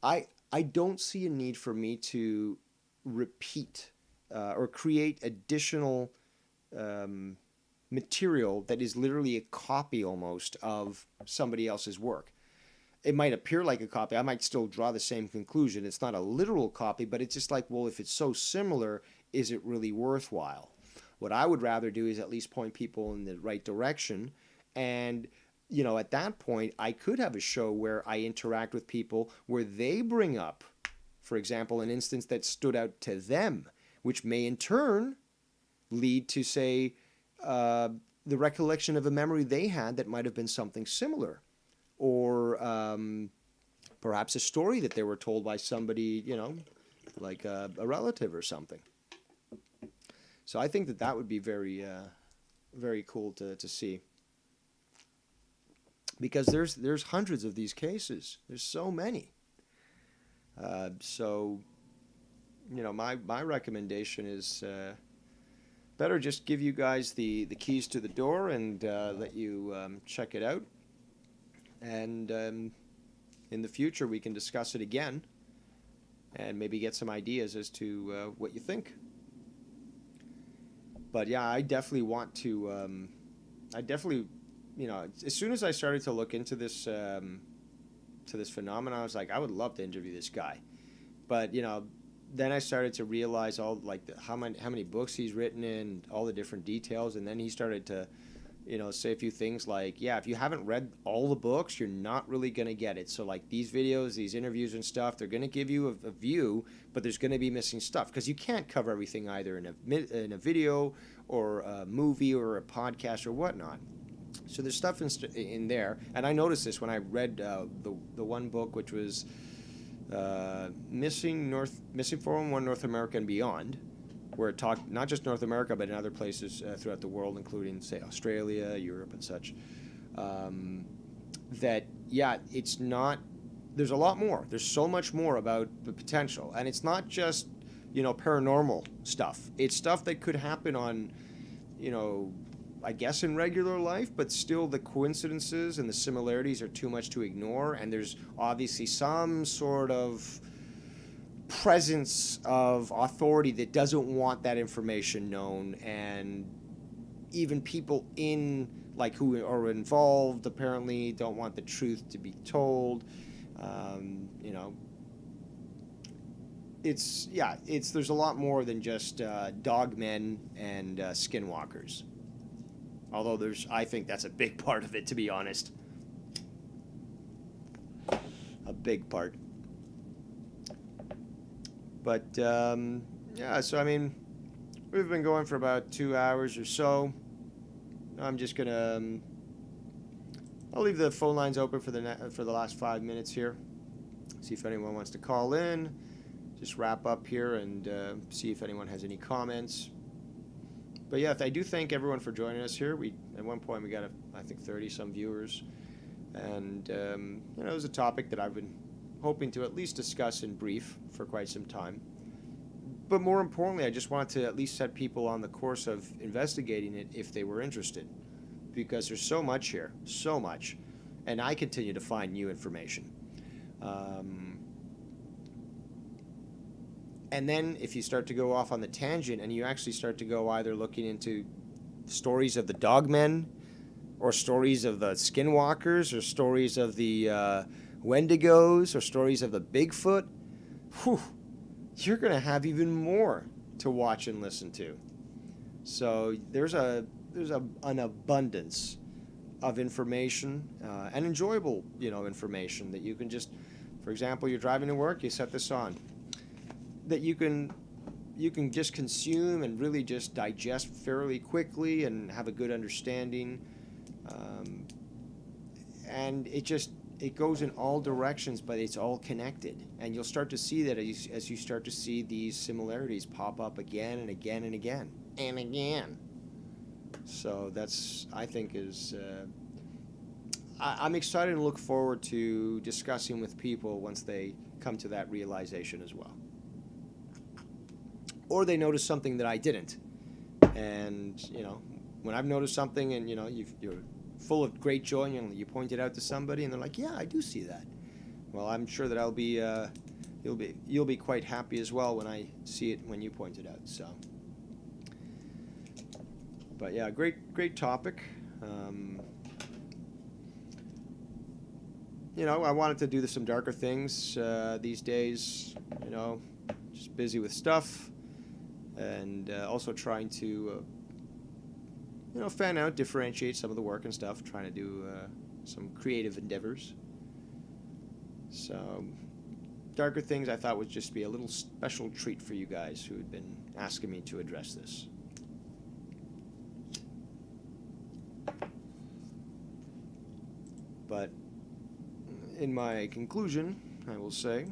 I don't see a need for me to repeat or create additional material that is literally a copy almost of somebody else's work. It might appear like a copy. I might still draw the same conclusion. It's not a literal copy, but it's just like, well, if it's so similar, is it really worthwhile? What I would rather do is at least point people in the right direction. And, you know, at that point, I could have a show where I interact with people where they bring up, for example, an instance that stood out to them, which may in turn lead to, say, the recollection of a memory they had that might have been something similar. Or perhaps a story that they were told by somebody, you know, like a relative or something. So I think that would be very, very cool to see. Because there's hundreds of these cases. There's so many. So, you know, my recommendation is better just give you guys the keys to the door and let you check it out. And in the future, we can discuss it again and maybe get some ideas as to what you think. But yeah, I definitely want to, you know, as soon as I started to look into this phenomenon, I was like, I would love to interview this guy. But, you know, then I started to realize all, like, how many books he's written and all the different details. And then he started to, you know, say a few things like, yeah, if you haven't read all the books, you're not really going to get it. So, like, these videos, these interviews and stuff, they're going to give you a view, but there's going to be missing stuff because you can't cover everything either in a video or a movie or a podcast or whatnot. So there's stuff in there. And I noticed this when I read the one book, which was Missing 411 North America and Beyond, where it talked not just North America, but in other places throughout the world, including, say, Australia, Europe, and such, that, yeah, it's not, there's a lot more. There's so much more about the potential. And it's not just, you know, paranormal stuff. It's stuff that could happen on, you know, I guess in regular life, but still the coincidences and the similarities are too much to ignore. And there's obviously some sort of presence of authority that doesn't want that information known, and even people in, like, who are involved apparently don't want the truth to be told. You know, there's a lot more than just dogmen and skinwalkers, although I think that's a big part of it, to be honest. A big part. But, yeah, so, I mean, we've been going for about 2 hours or so. I'm just going to, I'll leave the phone lines open for the last 5 minutes here. See if anyone wants to call in. Just wrap up here and see if anyone has any comments. But, yeah, I do thank everyone for joining us here. At one point, we got, I think, 30-some viewers. And, you know, it was a topic that I've been hoping to at least discuss in brief for quite some time. But more importantly, I just wanted to at least set people on the course of investigating it if they were interested. Because there's so much here, so much. And I continue to find new information. And then if you start to go off on the tangent and you actually start to go either looking into stories of the dogmen, or stories of the skinwalkers, or stories of the Wendigos, or stories of the Bigfoot, whew, you're going to have even more to watch and listen to. So there's an abundance of information and enjoyable, you know, information that you can just, for example, you're driving to work, you set this on, that you can just consume and really just digest fairly quickly and have a good understanding. And it goes in all directions, but it's all connected. And you'll start to see that as you start to see these similarities pop up again and again and again and again. So that's, I think, is... I'm excited and look forward to discussing with people once they come to that realization as well. or they noticed something that I didn't. And, when I've noticed something and, you're full of great joy and you point it out to somebody and they're like, yeah, I do see that. Well, I'm sure that you'll be quite happy as well when I see it when you point it out. So, but yeah, great topic. I wanted to do some darker things these days. Just busy with stuff, and also trying to, fan out, differentiate some of the work and stuff. Trying to do some creative endeavors. So, darker things I thought would just be a little special treat for you guys who had been asking me to address this. But in my conclusion, I will say,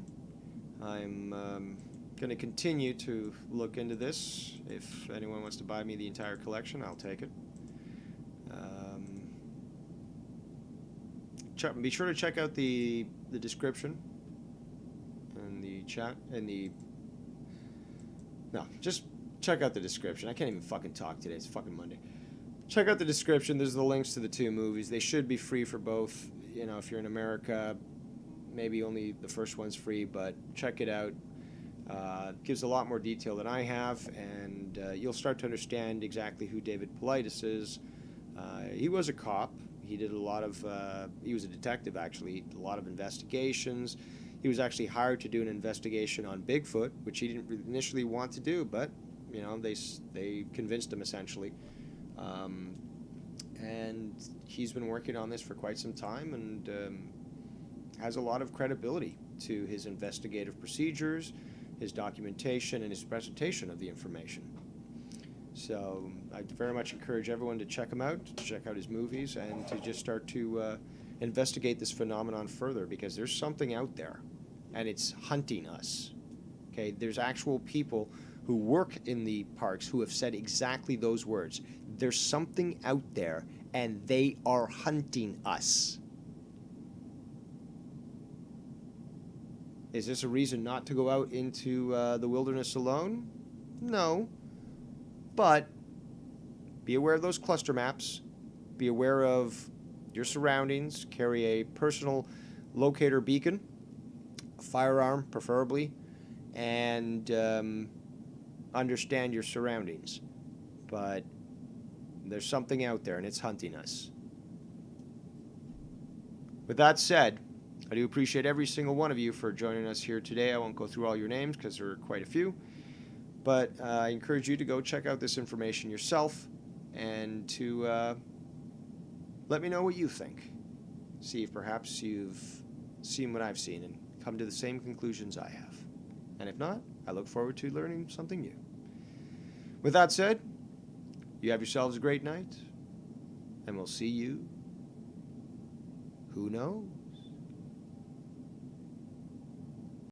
I'm going to continue to look into this. If anyone wants to buy me the entire collection, I'll take it. Be sure to check out the description and the chat and just check out the description. I can't even fucking talk today. It's fucking Monday. Check out the description. There's the links to the two movies. They should be free for both. If you're in America, maybe only the first one's free, but check it out. It gives a lot more detail than I have, and you'll start to understand exactly who David Paulides is. He was a cop. He did a lot of, he was a detective actually, he did a lot of investigations. He was actually hired to do an investigation on Bigfoot, which he didn't initially want to do, but, they convinced him essentially. And he's been working on this for quite some time and has a lot of credibility to his investigative procedures, his documentation, and his presentation of the information. So I very much encourage everyone to check him out, to check out his movies, and to just start to investigate this phenomenon further, because there's something out there, and it's hunting us. Okay, there's actual people who work in the parks who have said exactly those words. There's something out there, and they are hunting us. Is this a reason not to go out into the wilderness alone? No. But be aware of those cluster maps. Be aware of your surroundings. Carry a personal locator beacon, a firearm preferably, and understand your surroundings. But there's something out there, and it's hunting us. With that said, I do appreciate every single one of you for joining us here today. I won't go through all your names because there are quite a few. But I encourage you to go check out this information yourself and to let me know what you think. See if perhaps you've seen what I've seen and come to the same conclusions I have. And if not, I look forward to learning something new. With that said, you have yourselves a great night, and we'll see you, who knows?